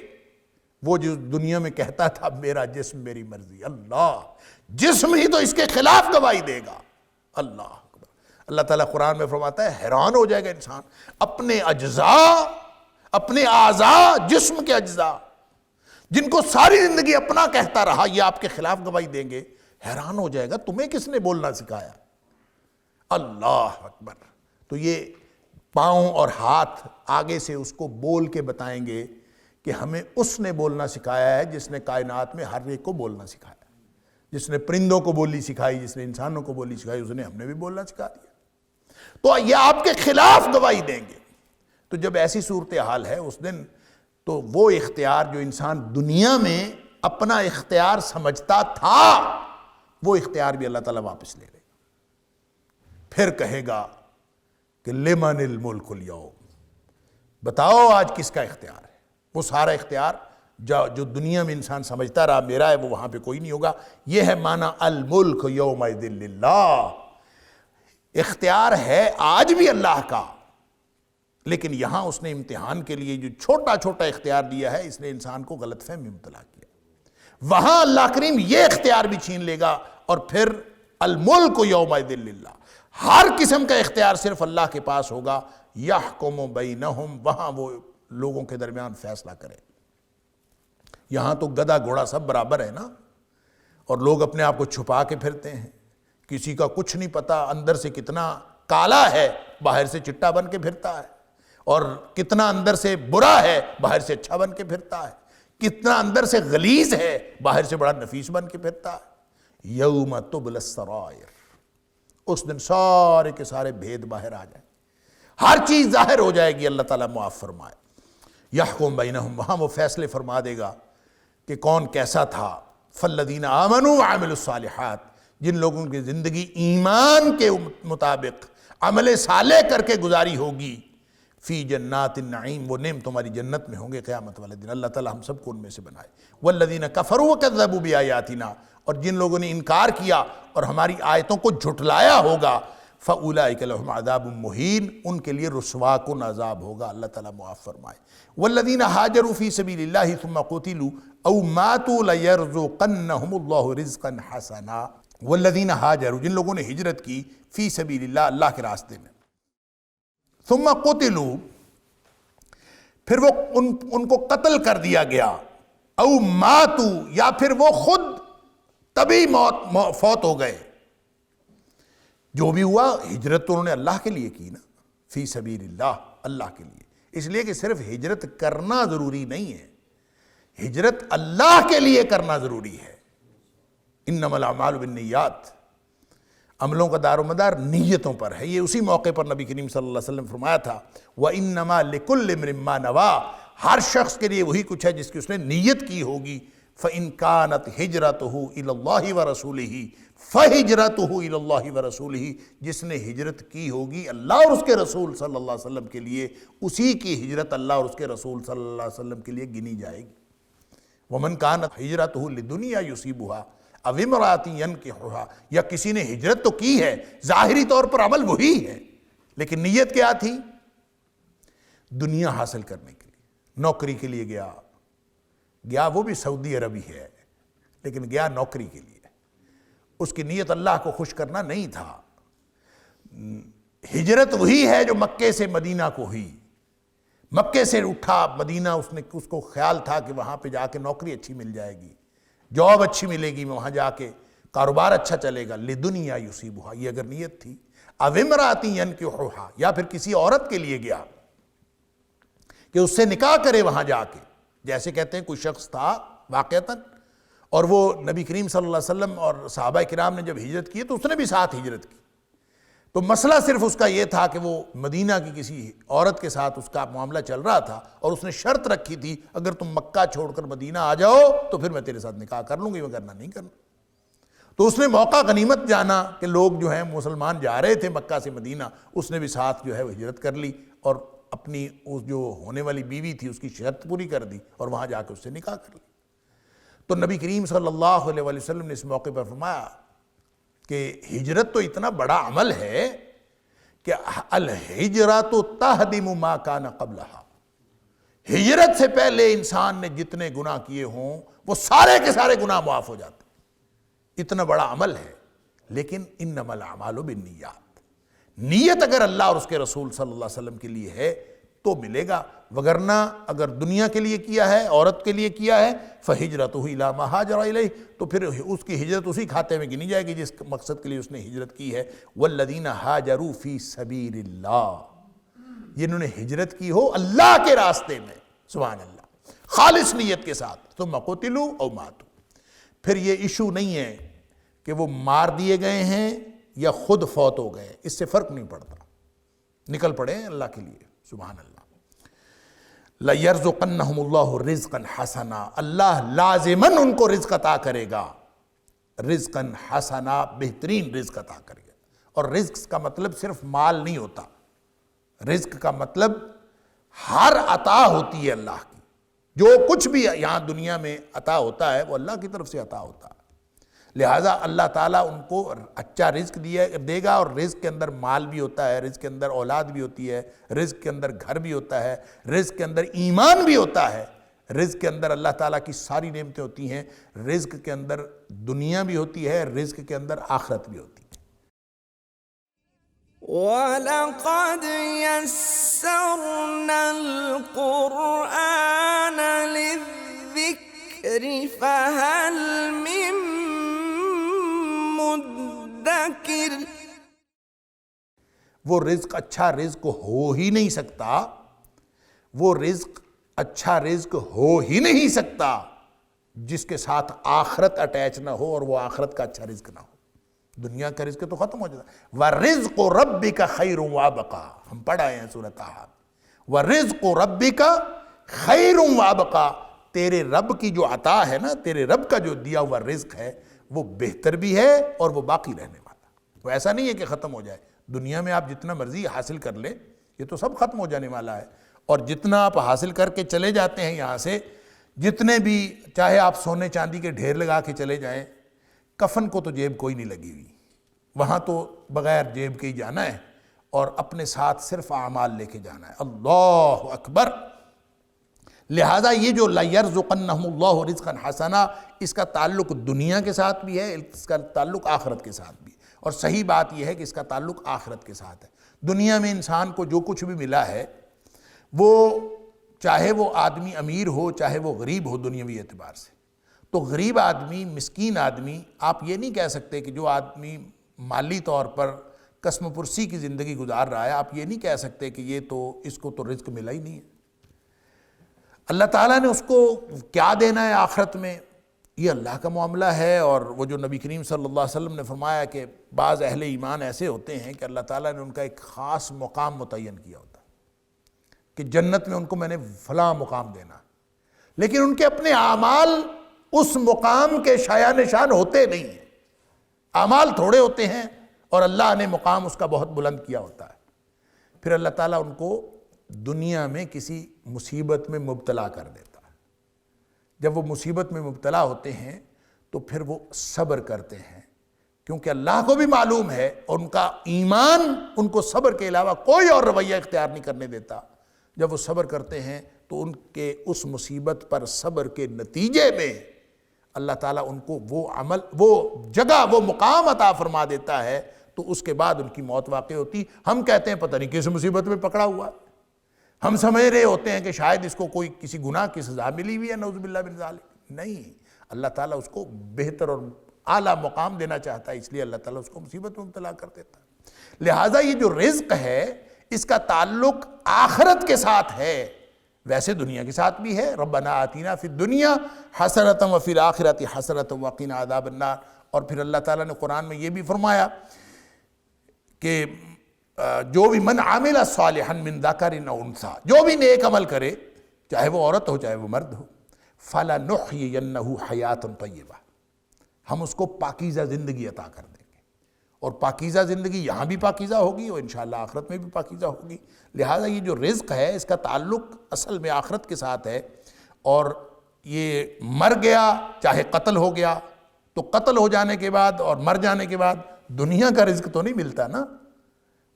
وہ جو دنیا میں کہتا تھا میرا جسم میری مرضی، اللہ جسم ہی تو اس کے خلاف گواہی دے گا۔ اللہ اکبر۔ اللہ تعالیٰ قرآن میں فرماتا ہے حیران ہو جائے گا انسان، اپنے اجزاء، اپنے اعضاء، جسم کے اجزاء جن کو ساری زندگی اپنا کہتا رہا، یہ آپ کے خلاف گواہی دیں گے۔ حیران ہو جائے گا تمہیں کس نے بولنا سکھایا؟ اللہ اکبر۔ تو یہ پاؤں اور ہاتھ آگے سے اس کو بول کے بتائیں گے کہ ہمیں اس نے بولنا سکھایا ہے جس نے کائنات میں ہر ایک کو بولنا سکھایا، جس نے پرندوں کو بولی سکھائی، جس نے انسانوں کو بولی سکھائی، اس نے ہم نے بھی بولنا سکھا دیا۔ تو یہ آپ کے خلاف گواہی دیں گے۔ تو جب ایسی صورتحال ہے اس دن، تو وہ اختیار جو انسان دنیا میں اپنا اختیار سمجھتا تھا، وہ اختیار بھی اللہ تعالیٰ واپس لے لے گا۔ پھر کہے گا کہ لمن الملک اليوم، بتاؤ آج کس کا اختیار ہے۔ وہ سارا اختیار جو دنیا میں انسان سمجھتا رہا میرا ہے، وہ وہاں پہ کوئی نہیں ہوگا۔ یہ ہے معنی الملک یومئذ للہ، اختیار ہے آج بھی اللہ کا، لیکن یہاں اس نے امتحان کے لیے جو چھوٹا چھوٹا اختیار دیا ہے، اس نے انسان کو غلط فہمی مبتلا کیا۔ وہاں اللہ کریم یہ اختیار بھی چھین لے گا، اور پھر الملک یومئذ للہ، ہر قسم کا اختیار صرف اللہ کے پاس ہوگا۔ یحکم بینہم، وہاں وہ لوگوں کے درمیان فیصلہ کرے۔ یہاں تو گدھا گھوڑا سب برابر ہے نا، اور لوگ اپنے آپ کو چھپا کے پھرتے ہیں، کسی کا کچھ نہیں پتا اندر سے کتنا کالا ہے، باہر سے چٹا بن کے پھرتا ہے، اور کتنا اندر سے برا ہے، باہر سے اچھا بن کے پھرتا ہے، کتنا اندر سے غلیظ ہے، باہر سے بڑا نفیس بن کے پھرتا ہے۔ یوم تبلی السرائر، اس دن سارے کے سارے بھید باہر آ جائیں، ہر چیز ظاہر ہو جائے گی۔ اللہ تعالیٰ معاف فرمائے۔ یحکم بینہم، وہاں وہ فیصلے فرما دے گا کہ کون کیسا تھا۔ فالذین آمنوا وعملوا الصالحات، جن لوگوں کی زندگی ایمان کے مطابق عمل صالح کر کے گزاری ہوگی، فی جنات النعیم، وہ نعمت تمہاری جنت میں ہوں گے قیامت والے دن۔ اللہ تعالی ہم سب کو ان میں سے بنائے۔ والذین کفروا وکذبوا بآیاتنا، اور جن لوگوں نے انکار کیا اور ہماری آیتوں کو جھٹلایا ہوگا، فاولئک لہم عذاب مہین، ان کے لیے رسوا کن عذاب ہوگا، اللہ تعالیٰ معاف فرمائے۔ والذین ہاجروا فی سبیل اللہ ثم قتلوا او ماتوا لیرزقنہم اللہ رزقا حسنا۔ والذین ہاجروا، جن لوگوں نے ہجرت کی، فی سبیل اللہ، اللہ کے راستے میں، ثم قتلوا، پھر وہ ان کو قتل کر دیا گیا، او ماتوا، یا پھر وہ خود طبی فوت ہو گئے۔ جو بھی ہوا، ہجرت تو انہوں نے اللہ کے لیے کی نا، فی سبیل اللہ، اللہ کے لیے۔ اس لیے کہ صرف ہجرت کرنا ضروری نہیں ہے، ہجرت اللہ کے لیے کرنا ضروری ہے۔ انما الاعمال بالنیات، عملوں کا دار و مدار نیتوں پر ہے۔ یہ اسی موقع پر نبی کریم صلی اللہ علیہ وسلم نے فرمایا تھا وَإِنَّمَا لِكُلِّ امْرِئٍ مَّا نَوَىٰ، ہر شخص کے لیے وہی کچھ ہے جس کی اس نے نیت کی ہوگی۔ فَإِن كَانَتْ هِجْرَتُهُ إِلَى اللَّهِ وَرَسُولِهِ فَهِجْرَتُهُ إِلَى اللَّهِ وَرَسُولِهِ، جس نے ہجرت کی ہوگی اللہ اور اس کے رسول صلی اللہ علیہ وسلم کے لیے، اسی کی ہجرت اللہ اور اس کے رسول صلی اللہ علیہ وسلم کے لیے گنی جائے گی۔ وَمَن كَانَتْ هِجْرَتُهُ لِدُنْيَا يُصِيبُهَا اب امرأۃ ينکحها، یا کسی نے ہجرت تو کی ہے، ظاہری طور پر عمل وہی ہے، لیکن نیت کیا تھی؟ دنیا حاصل کرنے کے لیے، نوکری کے لیے گیا وہ بھی سعودی عربی ہے، لیکن گیا نوکری کے لیے، اس کی نیت اللہ کو خوش کرنا نہیں تھا۔ ہجرت وہی ہے جو مکے سے مدینہ کو ہوئی، مکے سے اٹھا مدینہ، اس کو خیال تھا کہ وہاں پہ جا کے نوکری اچھی مل جائے گی، جاب اچھی ملے گی، وہاں جا کے کاروبار اچھا چلے گا، لدنیا یصیبھا، یہ اگر نیت تھی۔ او امرأۃ ینکحھا، یا پھر کسی عورت کے لیے گیا کہ اس سے نکاح کرے وہاں جا کے، جیسے کہتے ہیں کوئی شخص تھا واقعتاً، اور وہ نبی کریم صلی اللہ علیہ وسلم اور صحابہ کرام نے جب ہجرت کی تو اس نے بھی ساتھ ہجرت کی، تو مسئلہ صرف اس کا یہ تھا کہ وہ مدینہ کی کسی عورت کے ساتھ اس کا معاملہ چل رہا تھا، اور اس نے شرط رکھی تھی اگر تم مکہ چھوڑ کر مدینہ آ جاؤ تو پھر میں تیرے ساتھ نکاح کر لوں گی، وگرنہ نہیں کرنا۔ تو اس نے موقع غنیمت جانا کہ لوگ جو ہیں مسلمان جا رہے تھے مکہ سے مدینہ، اس نے بھی ساتھ جو ہے وہ ہجرت کر لی، اور اپنی اس جو ہونے والی بیوی تھی اس کی شرط پوری کر دی، اور وہاں جا کے اس سے نکاح کر لی۔ تو نبی کریم صلی اللہ علیہ وسلم نے اس موقع پر فرمایا کہ ہجرت تو اتنا بڑا عمل ہے کہ الہجرۃ تہدم ما کان قبلہا، ہجرت سے پہلے انسان نے جتنے گناہ کیے ہوں وہ سارے کے سارے گناہ معاف ہو جاتے، اتنا بڑا عمل ہے۔ لیکن انما الاعمال بالنیات، نیت اگر اللہ اور اس کے رسول صلی اللہ علیہ وسلم کے لیے ہے تو ملے گا، وگرنہ اگر دنیا کے لیے کیا ہے، عورت کے لیے کیا ہے، فہجرتہ الی ما ہاجر الیہ، تو پھر اس کی ہجرت اسی کھاتے میں گنی جائے گی جس مقصد کے لیے اس نے ہجرت کی ہے۔ والذین ہاجروا فی سبیل اللہ، جنہوں نے ہجرت کی ہو اللہ کے راستے میں، سبحان اللہ، خالص نیت کے ساتھ، ثم قتلوا او ماتوا، پھر یہ ایشو نہیں ہے کہ وہ مار دیے گئے ہیں یا خود فوت ہو گئے، اس سے فرق نہیں پڑتا، نکل پڑے ہیں اللہ کے لیے، سبحان اللہ۔ لَيَرْزُقَنَّهُمُ اللَّهُ رِزْقًا حَسَنًا، اللہ لازماً ان کو رزق عطا کرے گا، رزقاً حسنا، بہترین رزق عطا کرے گا۔ اور رزق کا مطلب صرف مال نہیں ہوتا، رزق کا مطلب ہر عطا ہوتی ہے اللہ کی، جو کچھ بھی یہاں دنیا میں عطا ہوتا ہے وہ اللہ کی طرف سے عطا ہوتا ہے، لہٰذا اللہ تعالیٰ ان کو اچھا رزق دے گا، اور رزق کے اندر مال بھی ہوتا ہے، رزق کے اندر اولاد بھی ہوتی ہے، رزق کے اندر گھر بھی ہوتا ہے، رزق کے اندر ایمان بھی ہوتا ہے، رزق کے اندر اللہ تعالیٰ کی ساری نعمتیں ہوتی ہیں، رزق کے اندر دنیا بھی ہوتی ہے، رزق کے اندر آخرت بھی ہوتی ہے۔ وَلَقَدْ يَسَّرْنَا الْقُرْآنَ لِلذِّكْرِ فَهَلْ مِن مُدَّكِرٍ، وہ رزق اچھا رزق ہو ہی نہیں سکتا، وہ رزق اچھا رزق ہو ہی نہیں سکتا جس کے ساتھ آخرت اٹیچ نہ ہو، اور وہ آخرت کا اچھا رزق نہ ہو۔ دنیا کا رزق تو ختم ہو جاتا ہے۔ وَرِزْقُ رَبِّكَ خَيْرٌ وَأَبْقَىٰ، ہم پڑھ آئے ہیں سورۃ طٰہٰ، وَرِزْقُ رَبِّكَ خَيْرٌ وَأَبْقَىٰ، تیرے رب کی جو عطا ہے نا، تیرے رب کا جو دیا ہوا رزق ہے وہ بہتر بھی ہے اور وہ باقی رہنے والا، وہ ایسا نہیں ہے کہ ختم ہو جائے۔ دنیا میں آپ جتنا مرضی حاصل کر لیں، یہ تو سب ختم ہو جانے والا ہے، اور جتنا آپ حاصل کر کے چلے جاتے ہیں یہاں سے، جتنے بھی چاہے آپ سونے چاندی کے ڈھیر لگا کے چلے جائیں، کفن کو تو جیب کوئی نہیں لگی ہوئی، وہاں تو بغیر جیب کے ہی جانا ہے اور اپنے ساتھ صرف اعمال لے کے جانا ہے۔ اللہ اکبر۔ لہٰذا یہ جو لَيَرْزُقَنَّهُمُ اللَّهُ رِزْقًا حَسَنًا، اس کا تعلق دنیا کے ساتھ بھی ہے، اس کا تعلق آخرت کے ساتھ بھی، اور صحیح بات یہ ہے کہ اس کا تعلق آخرت کے ساتھ ہے۔ دنیا میں انسان کو جو کچھ بھی ملا ہے، وہ چاہے وہ آدمی امیر ہو چاہے وہ غریب ہو دنیاوی اعتبار سے، تو غریب آدمی، مسکین آدمی، آپ یہ نہیں کہہ سکتے کہ جو آدمی مالی طور پر قسم پرسی کی زندگی گزار رہا ہے، آپ یہ نہیں کہہ سکتے کہ یہ تو اس کو تو رزق ملا ہی نہیں ہے۔ اللہ تعالیٰ نے اس کو کیا دینا ہے آخرت میں، یہ اللہ کا معاملہ ہے۔ اور وہ جو نبی کریم صلی اللہ علیہ وسلم نے فرمایا کہ بعض اہل ایمان ایسے ہوتے ہیں کہ اللہ تعالیٰ نے ان کا ایک خاص مقام متعین کیا ہوتا ہے کہ جنت میں ان کو میں نے فلاں مقام دینا، لیکن ان کے اپنے اعمال اس مقام کے شایع نشان ہوتے نہیں ہیں، اعمال تھوڑے ہوتے ہیں اور اللہ نے مقام اس کا بہت بلند کیا ہوتا ہے۔ پھر اللہ تعالیٰ ان کو دنیا میں کسی مصیبت میں مبتلا کر دیتا ہے۔ جب وہ مصیبت میں مبتلا ہوتے ہیں تو پھر وہ صبر کرتے ہیں، کیونکہ اللہ کو بھی معلوم ہے اور ان کا ایمان ان کو صبر کے علاوہ کوئی اور رویہ اختیار نہیں کرنے دیتا۔ جب وہ صبر کرتے ہیں تو ان کے اس مصیبت پر صبر کے نتیجے میں اللہ تعالیٰ ان کو وہ عمل، وہ جگہ، وہ مقام عطا فرما دیتا ہے، تو اس کے بعد ان کی موت واقع ہوتی۔ ہم کہتے ہیں پتہ نہیں کس مصیبت میں پکڑا ہوا، ہم سمجھ رہے ہوتے ہیں کہ شاید اس کو کوئی کسی گناہ کی سزا ملی ہوئی ہے، نعوذ باللہ من ذالک۔ نہیں، اللہ تعالیٰ اس کو بہتر اور اعلیٰ مقام دینا چاہتا ہے، اس لیے اللہ تعالیٰ اس کو مصیبت میں مبتلا کر دیتا ہے۔ لہٰذا یہ جو رزق ہے اس کا تعلق آخرت کے ساتھ ہے، ویسے دنیا کے ساتھ بھی ہے۔ ربنا آتینا فی الدنیا حسنۃ وفی الآخرۃ حسنۃ وقنا عذاب النار۔ اور پھر اللہ تعالیٰ نے قرآن میں یہ بھی فرمایا کہ جو بھی من عامل صالحا من ذکر او انثی، جو بھی نیک عمل کرے چاہے وہ عورت ہو چاہے وہ مرد ہو، فلنحیینہ حیاۃ طیبہ، ہم اس کو پاکیزہ زندگی عطا کر دیں گے، اور پاکیزہ زندگی یہاں بھی پاکیزہ ہوگی اور انشاءاللہ آخرت میں بھی پاکیزہ ہوگی۔ لہٰذا یہ جو رزق ہے اس کا تعلق اصل میں آخرت کے ساتھ ہے، اور یہ مر گیا چاہے قتل ہو گیا تو قتل ہو جانے کے بعد اور مر جانے کے بعد دنیا کا رزق تو نہیں ملتا نا،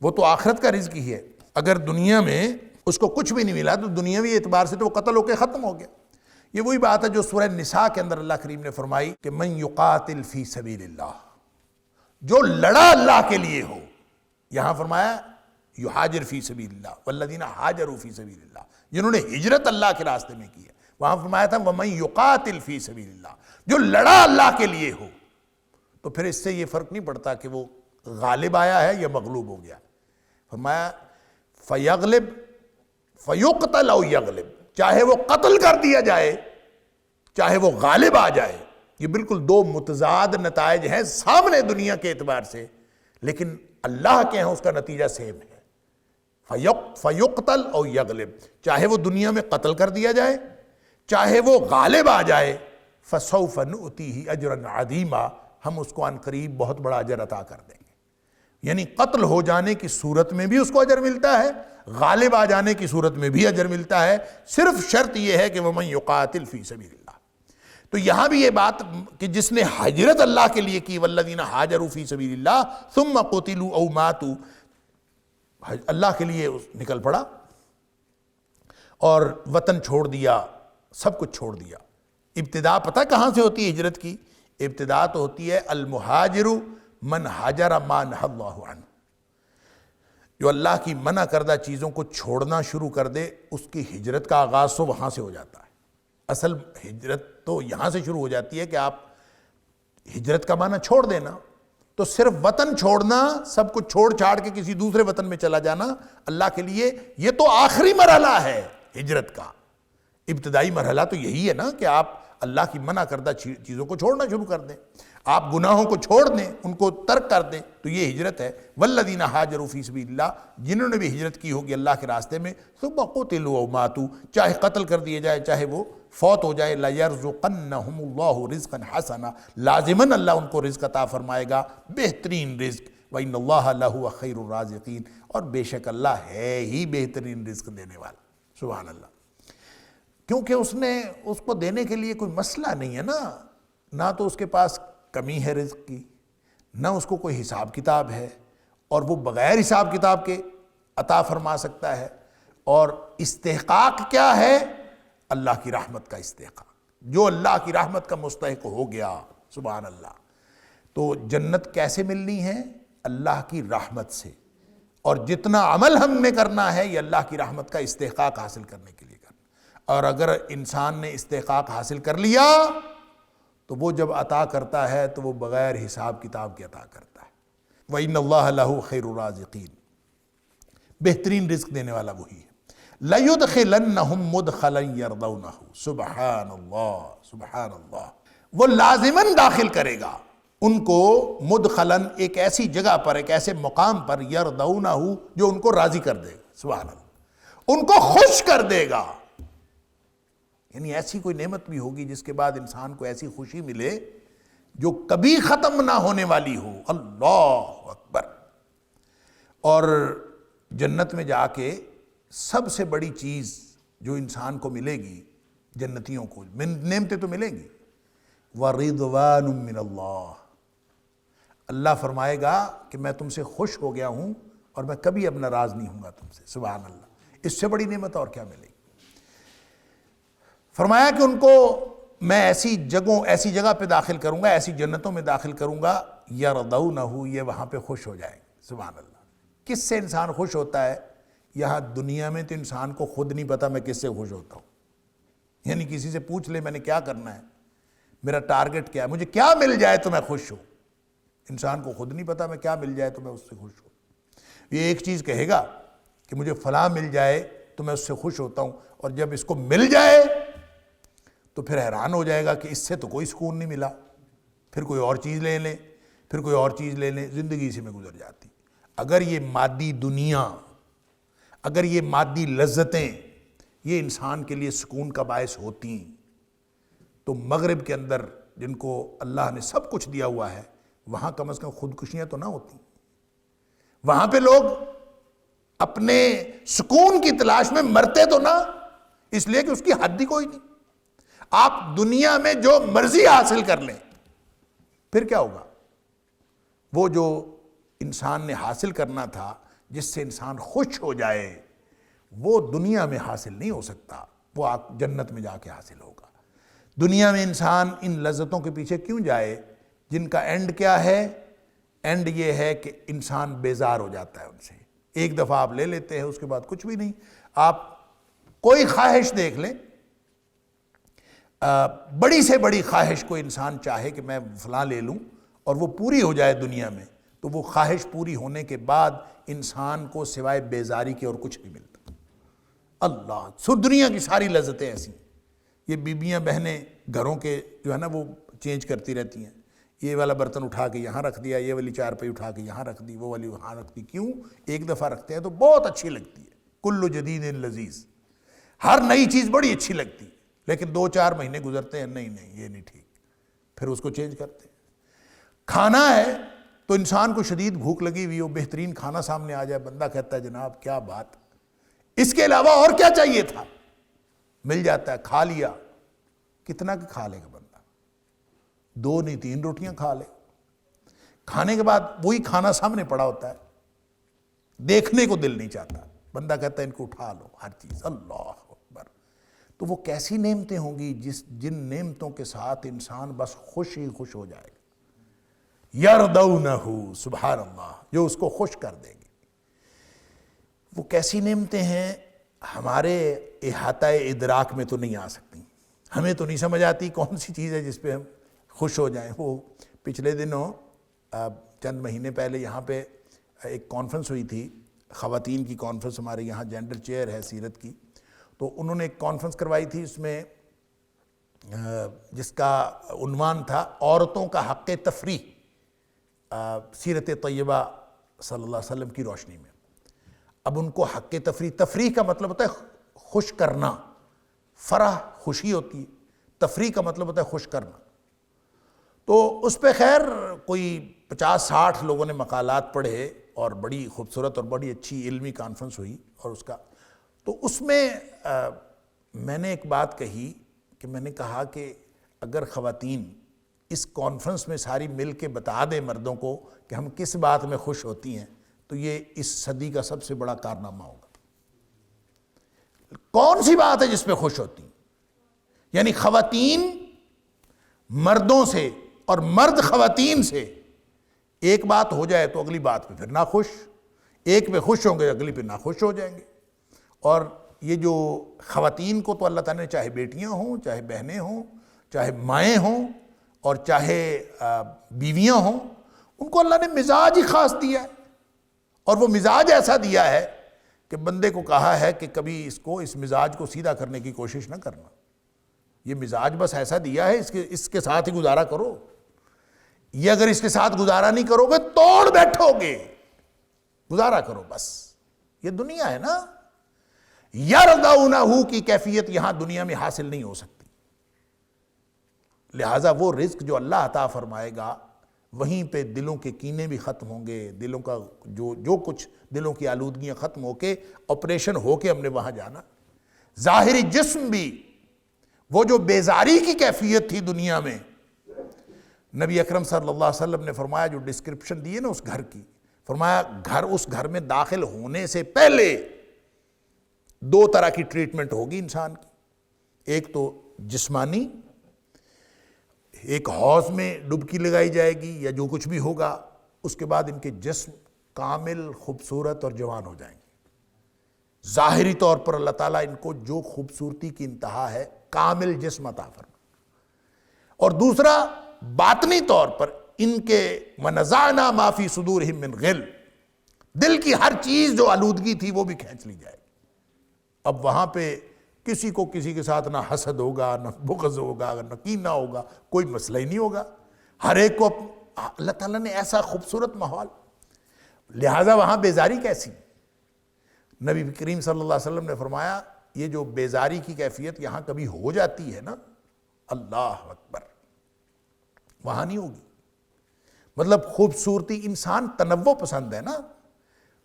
وہ تو آخرت کا رزق ہی ہے۔ اگر دنیا میں اس کو کچھ بھی نہیں ملا تو دنیاوی اعتبار سے تو وہ قتل ہو کے ختم ہو گیا۔ یہ وہی بات ہے جو سورہ نساء کے اندر اللہ کریم نے فرمائی کہ من یقاتل فی سبیل اللہ، جو لڑا اللہ کے لیے ہو، یہاں فرمایا یہاجر فی سبیل اللہ والذین ہاجروا فی سبیل اللہ، جنہوں نے ہجرت اللہ کے راستے میں کی ہے، وہاں فرمایا تھا ومن یقاتل فی سبیل اللہ، جو لڑا اللہ کے لیے ہو۔ تو پھر اس سے یہ فرق نہیں پڑتا کہ وہ غالب آیا ہے یا مغلوب ہو گیا، فرمایا فیغلب فیقتل او یغلب، چاہے وہ قتل کر دیا جائے چاہے وہ غالب آ جائے۔ یہ بالکل دو متضاد نتائج ہیں سامنے دنیا کے اعتبار سے، لیکن اللہ کے ہیں اس کا نتیجہ سیم ہے، فیقتل او یغلب، چاہے وہ دنیا میں قتل کر دیا جائے چاہے وہ غالب آ جائے، فسوف نؤتیہ اجرا عظیما، ہم اس کو عن قریب بہت بڑا اجر عطا کر دیں گے۔ یعنی قتل ہو جانے کی صورت میں بھی اس کو اجر ملتا ہے، غالب آ جانے کی صورت میں بھی اجر ملتا ہے، صرف شرط یہ ہے کہ ومن یقاتل فی سبیل اللہ۔ تو یہاں بھی یہ بات کہ جس نے ہجرت اللہ کے لیے کی والذین ہاجروا فی سبیل اللہ ثم قتلوا او ماتوا، اللہ کے لیے نکل پڑا اور وطن چھوڑ دیا، سب کچھ چھوڑ دیا۔ ابتدا پتہ کہاں سے ہوتی ہے ہجرت کی؟ ابتدا تو ہوتی ہے المہاجر من ہاجر ما نہی اللہ عنہ، جو اللہ کی منع کردہ چیزوں کو چھوڑنا شروع کر دے اس کی ہجرت کا آغاز تو وہاں سے ہو جاتا ہے۔ اصل ہجرت تو یہاں سے شروع ہو جاتی ہے کہ آپ ہجرت کا معنی چھوڑ دینا، تو صرف وطن چھوڑنا، سب کچھ چھوڑ چھاڑ کے کسی دوسرے وطن میں چلا جانا اللہ کے لیے، یہ تو آخری مرحلہ ہے ہجرت کا۔ ابتدائی مرحلہ تو یہی ہے نا کہ آپ اللہ کی منع کردہ چیزوں کو چھوڑنا شروع کر دیں، آپ گناہوں کو چھوڑ دیں، ان کو ترک کر دیں، تو یہ ہجرت ہے۔ والذین ہاجروا فی سبیل اللہ، جنہوں نے بھی ہجرت کی ہوگی اللہ کے راستے میں، ثم قتلوا او ماتوا، چاہے قتل کر دیے جائے چاہے وہ فوت ہو جائے، لَيَرْزُقَنَّهُمُ اللَّهُ رِزْقًا حَسَنًا، لازماً اللہ ان کو رزق عطا فرمائے گا، بہترین رزق، وَإِنَّ اللَّهَ لَهُوَ خَيْرُ الرَّازِقِينَ، اور بے شک اللہ ہے ہی بہترین رزق دینے والا. سبحان اللہ. کیونکہ اس نے اس کو دینے کے لیے کوئی مسئلہ نہیں ہے نا، نہ تو اس کے پاس کمی ہے رزق کی، نہ اس کو کوئی حساب کتاب ہے، اور وہ بغیر حساب کتاب کے عطا فرما سکتا ہے. اور استحقاق کیا ہے؟ اللہ کی رحمت کا استحقاق. جو اللہ کی رحمت کا مستحق ہو گیا، سبحان اللہ. تو جنت کیسے ملنی ہے؟ اللہ کی رحمت سے. اور جتنا عمل ہم نے کرنا ہے یہ اللہ کی رحمت کا استحقاق حاصل کرنے کے لیے کرنا. اور اگر انسان نے استحقاق حاصل کر لیا تو وہ جب عطا کرتا ہے تو وہ بغیر حساب کتاب کے عطا کرتا ہے. وَإِنَّ اللَّهَ لَهُ خَيْرُ الرَّازِقِينَ، بہترین رزق دینے والا وہی ہے. لَيُدْخِلَنَّهُمْ مُدْخَلًا يَرْضَوْنَهُ، سبحان اللہ سبحان اللہ. وہ لازماً داخل کرے گا ان کو مدخلاً، ایک ایسی جگہ پر، ایک ایسے مقام پر، یرضونہ، جو ان کو راضی کر دے گا. سبحان اللہ، ان کو خوش کر دے گا. یعنی ایسی کوئی نعمت بھی ہوگی جس کے بعد انسان کو ایسی خوشی ملے جو کبھی ختم نہ ہونے والی ہو. اللہ اکبر. اور جنت میں جا کے سب سے بڑی چیز جو انسان کو ملے گی، جنتیوں کو نعمتیں تو ملیں گی، وَرِضْوَانٌ مِّنَ اللَّهِ، اللہ فرمائے گا کہ میں تم سے خوش ہو گیا ہوں اور میں کبھی اب ناراض نہیں ہوں گا تم سے. سبحان اللہ. اس سے بڑی نعمت اور کیا ملے گی؟ فرمایا کہ ان کو میں ایسی جگہ پہ داخل کروں گا، ایسی جنتوں میں داخل کروں گا، یرضونہ، یہ وہاں پہ خوش ہو جائیں گے. سبحان اللہ. کس سے انسان خوش ہوتا ہے؟ یہاں دنیا میں تو انسان کو خود نہیں پتا میں کس سے خوش ہوتا ہوں. یعنی کسی سے پوچھ لے میں نے کیا کرنا ہے، میرا ٹارگٹ کیا ہے، مجھے کیا مل جائے تو میں خوش ہوں. انسان کو خود نہیں پتا میں کیا مل جائے تو میں اس سے خوش ہوں. یہ ایک چیز کہے گا کہ مجھے فلاں مل جائے تو میں اس سے خوش ہوتا ہوں، اور جب اس کو مل جائے تو پھر حیران ہو جائے گا کہ اس سے تو کوئی سکون نہیں ملا. پھر کوئی اور چیز لے لیں، پھر کوئی اور چیز لے لیں، زندگی اسی میں گزر جاتی. اگر یہ مادی دنیا، اگر یہ مادی لذتیں یہ انسان کے لیے سکون کا باعث ہوتی تو مغرب کے اندر جن کو اللہ نے سب کچھ دیا ہوا ہے وہاں کم از کم خودکشیاں تو نہ ہوتی. وہاں پہ لوگ اپنے سکون کی تلاش میں مرتے تو نہ، اس لیے کہ اس کی حد ہی کوئی نہیں. آپ دنیا میں جو مرضی حاصل کر لیں، پھر کیا ہوگا؟ وہ جو انسان نے حاصل کرنا تھا جس سے انسان خوش ہو جائے، وہ دنیا میں حاصل نہیں ہو سکتا، وہ جنت میں جا کے حاصل ہوگا. دنیا میں انسان ان لذتوں کے پیچھے کیوں جائے جن کا اینڈ کیا ہے؟ اینڈ یہ ہے کہ انسان بیزار ہو جاتا ہے ان سے. ایک دفعہ آپ لے لیتے ہیں، اس کے بعد کچھ بھی نہیں. آپ کوئی خواہش دیکھ لیں، بڑی سے بڑی خواہش کو انسان چاہے کہ میں فلاں لے لوں اور وہ پوری ہو جائے دنیا میں، تو وہ خواہش پوری ہونے کے بعد انسان کو سوائے بیزاری کے اور کچھ نہیں ملتا. اللہ، دنیا کی ساری لذتیں ایسی. یہ بیویاں بہنیں گھروں کے جو ہے نا وہ چینج کرتی رہتی ہیں. یہ والا برتن اٹھا کے یہاں رکھ دیا، یہ والی چارپائی اٹھا کے یہاں رکھ دی، وہ والی وہاں رکھ دی. کیوں؟ ایک دفعہ رکھتے ہیں تو بہت اچھی لگتی ہے. کل جدید لذیذ، ہر نئی چیز بڑی اچھی لگتی، لیکن 2-4 مہینے گزرتے ہیں، نہیں یہ نہیں ٹھیک، پھر اس کو چینج کرتے ہیں. کھانا ہے تو انسان کو شدید بھوک لگی ہوئی ہو، بہترین کھانا سامنے آ جائے، بندہ کہتا ہے جناب کیا بات، اس کے علاوہ اور کیا چاہیے تھا؟ مل جاتا ہے، کھا لیا. کتنا کہ کھا لے گا بندہ؟ 2 نہیں 3 روٹیاں کھا لے. کھانے کے بعد وہی کھانا سامنے پڑا ہوتا ہے، دیکھنے کو دل نہیں چاہتا، بندہ کہتا ہے ان کو اٹھا لو ہر چیز. اللہ اکبر. تو وہ کیسی نعمتیں ہوں گی جن نعمتوں کے ساتھ انسان بس خوش ہی خوش ہو جائے گا. یرضونہ، سبحان اللہ، جو اس کو خوش کر دیں گے. وہ کیسی نعمتیں ہیں ہمارے احاطہ ادراک میں تو نہیں آ سکتی. ہمیں تو نہیں سمجھ آتی کون سی چیز ہے جس پہ ہم خوش ہو جائیں. وہ پچھلے دنوں چند مہینے پہلے یہاں پہ ایک کانفرنس ہوئی تھی، خواتین کی کانفرنس، ہمارے یہاں جینڈر چیئر ہے سیرت کی، تو انہوں نے ایک کانفرنس کروائی تھی، اس میں جس کا عنوان تھا عورتوں کا حق تفریح سیرت طیبہ صلی اللہ علیہ وسلم کی روشنی میں. اب ان کو حق تفریح کا مطلب ہوتا ہے خوش کرنا. فرح خوشی ہوتی ہے، تفریح کا مطلب ہوتا ہے خوش کرنا. تو اس پہ خیر کوئی 50-60 لوگوں نے مقالات پڑھے اور بڑی خوبصورت اور بڑی اچھی علمی کانفرنس ہوئی، اور اس کا تو اس میں میں نے ایک بات کہی کہ میں نے کہا کہ اگر خواتین اس کانفرنس میں ساری مل کے بتا دیں مردوں کو کہ ہم کس بات میں خوش ہوتی ہیں تو یہ اس صدی کا سب سے بڑا کارنامہ ہوگا۔ کون سی بات ہے جس پہ خوش ہوتی ہیں؟ یعنی خواتین مردوں سے اور مرد خواتین سے ایک بات ہو جائے تو اگلی بات پہ پھر ناخوش، ایک پہ خوش ہوں گے اگلی پہ ناخوش ہو جائیں گے۔ اور یہ جو خواتین کو تو اللہ تعالیٰ نے چاہے بیٹیاں ہوں، چاہے بہنیں ہوں، چاہے مائیں ہوں اور چاہے بیویاں ہوں، ان کو اللہ نے مزاج ہی خاص دیا ہے، اور وہ مزاج ایسا دیا ہے کہ بندے کو کہا ہے کہ کبھی اس مزاج کو سیدھا کرنے کی کوشش نہ کرنا۔ یہ مزاج بس ایسا دیا ہے، اس کے ساتھ ہی گزارا کرو۔ یہ اگر اس کے ساتھ گزارا نہیں کرو گے توڑ بیٹھو گے، گزارا کرو بس۔ یہ دنیا ہے نا، یرضونہ کی کیفیت یہاں دنیا میں حاصل نہیں ہو سکتی، لہٰذا وہ رزق جو اللہ عطا فرمائے گا وہیں پہ دلوں کے کینے بھی ختم ہوں گے، دلوں کا جو کچھ دلوں کی آلودگیاں ختم ہو کے آپریشن ہو کے ہم نے وہاں جانا۔ ظاہری جسم بھی وہ جو بیزاری کی کیفیت تھی دنیا میں، نبی اکرم صلی اللہ علیہ وسلم نے فرمایا، جو ڈسکرپشن دی ہے نا اس گھر کی، فرمایا اس گھر میں داخل ہونے سے پہلے 2 طرح کی ٹریٹمنٹ ہوگی انسان کی، ایک تو جسمانی، ایک حوض میں ڈبکی لگائی جائے گی یا جو کچھ بھی ہوگا، اس کے بعد ان کے جسم کامل خوبصورت اور جوان ہو جائیں گے۔ ظاہری طور پر اللہ تعالیٰ ان کو جو خوبصورتی کی انتہا ہے کامل جسم عطا فرمائے، اور دوسرا باطنی طور پر ان کے وَنَزَعْنَا مَا فِي صُدُورِهِم مِّن غِلٍّ، دل کی ہر چیز جو آلودگی تھی وہ بھی کھینچ لی جائے گی۔ اب وہاں پہ کسی کو کسی کے ساتھ نہ حسد ہوگا، نہ بغض ہوگا، نہ کینہ ہوگا، کوئی مسئلہ ہی نہیں ہوگا۔ ہر ایک کو اللہ تعالیٰ نے ایسا خوبصورت ماحول، لہٰذا وہاں بیزاری کیسی؟ نبی کریم صلی اللہ علیہ وسلم نے فرمایا یہ جو بیزاری کی کیفیت یہاں کبھی ہو جاتی ہے نا، اللہ اکبر، وہاں نہیں ہوگی۔ مطلب خوبصورتی، انسان تنوع پسند ہے نا،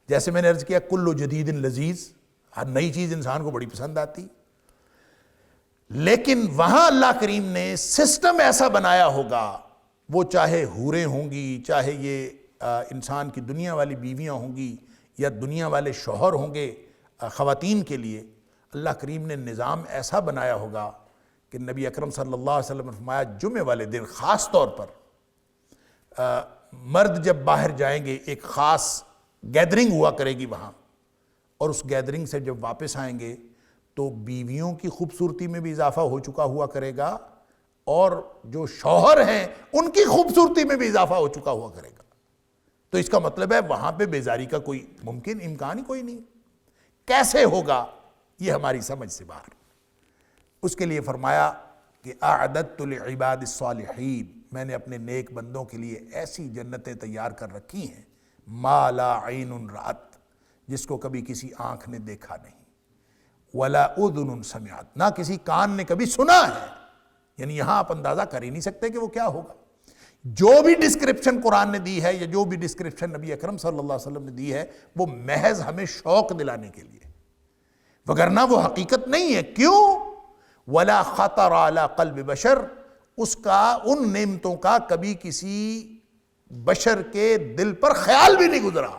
جیسے میں نے عرض کیا کل جدید لذیذ، ہر نئی چیز انسان کو بڑی پسند آتی، لیکن وہاں اللہ کریم نے سسٹم ایسا بنایا ہوگا، وہ چاہے حوریں ہوں گی، چاہے یہ انسان کی دنیا والی بیویاں ہوں گی یا دنیا والے شوہر ہوں گے خواتین کے لیے، اللہ کریم نے نظام ایسا بنایا ہوگا کہ نبی اکرم صلی اللہ علیہ وسلم نے فرمایا جمعے والے دن خاص طور پر مرد جب باہر جائیں گے ایک خاص گیدرنگ ہوا کرے گی وہاں، اور اس گیدرنگ سے جب واپس آئیں گے تو بیویوں کی خوبصورتی میں بھی اضافہ ہو چکا ہوا کرے گا، اور جو شوہر ہیں ان کی خوبصورتی میں بھی اضافہ ہو چکا ہوا کرے گا۔ تو اس کا مطلب ہے وہاں پہ بیزاری کا کوئی ممکن امکان ہی کوئی نہیں۔ کیسے ہوگا یہ ہماری سمجھ سے باہر۔ اس کے لیے فرمایا کہ اعددت لعباد الصالحین، میں نے اپنے نیک بندوں کے لیے ایسی جنتیں تیار کر رکھی ہیں، ما لا عین رأت، جس کو کبھی کسی آنکھ نے دیکھا نہیں، ولا اذن سمعت، نہ کسی کان نے کبھی سنا ہے۔ یعنی یہاں آپ اندازہ کر ہی نہیں سکتے کہ وہ کیا ہوگا۔ جو بھی ڈسکرپشن قرآن نے دی ہے یا جو بھی ڈسکرپشن نبی اکرم صلی اللہ علیہ وسلم نے دی ہے وہ محض ہمیں شوق دلانے کے لیے، وگرنہ وہ حقیقت نہیں ہے۔ کیوں؟ ولا خطر علی قلب بشر، اس کا ان نعمتوں کا کبھی کسی بشر کے دل پر خیال بھی نہیں گزرا۔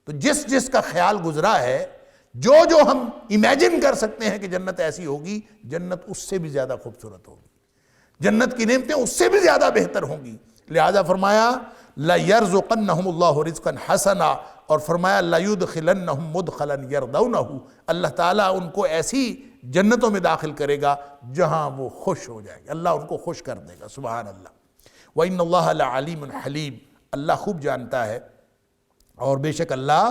تو جس کا خیال گزرا ہے، جو ہم امیجن کر سکتے ہیں کہ جنت ایسی ہوگی، جنت اس سے بھی زیادہ خوبصورت ہوگی، جنت کی نعمتیں اس سے بھی زیادہ بہتر ہوں گی۔ لہذا فرمایا لَيَرْزُقَنَّهُمُ اللَّهُ رِزْقًا حَسَنًا، اور فرمایا لَيُدْخِلَنَّهُمْ مُدْخَلًا يَرْضَوْنَهُ، اللہ تعالیٰ ان کو ایسی جنتوں میں داخل کرے گا جہاں وہ خوش ہو جائے گا، اللہ ان کو خوش کر دے گا۔ سبحان اللہ۔ وَإِنَّ اللَّهَ لَعَلِيمٌ حَلِيمٌ، اللہ خوب جانتا ہے، اور بے شک اللہ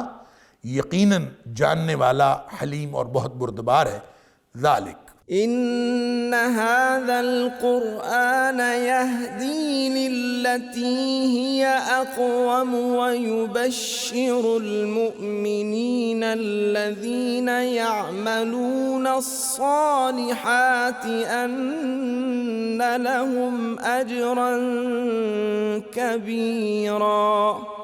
یقیناً جاننے والا، حلیم اور بہت بردبار ہے۔ ذالک إن هذا القرآن يهدي للتي هي أقوم ويبشر المؤمنين الذين يعملون الصالحات أن لهم أجرا كبيرا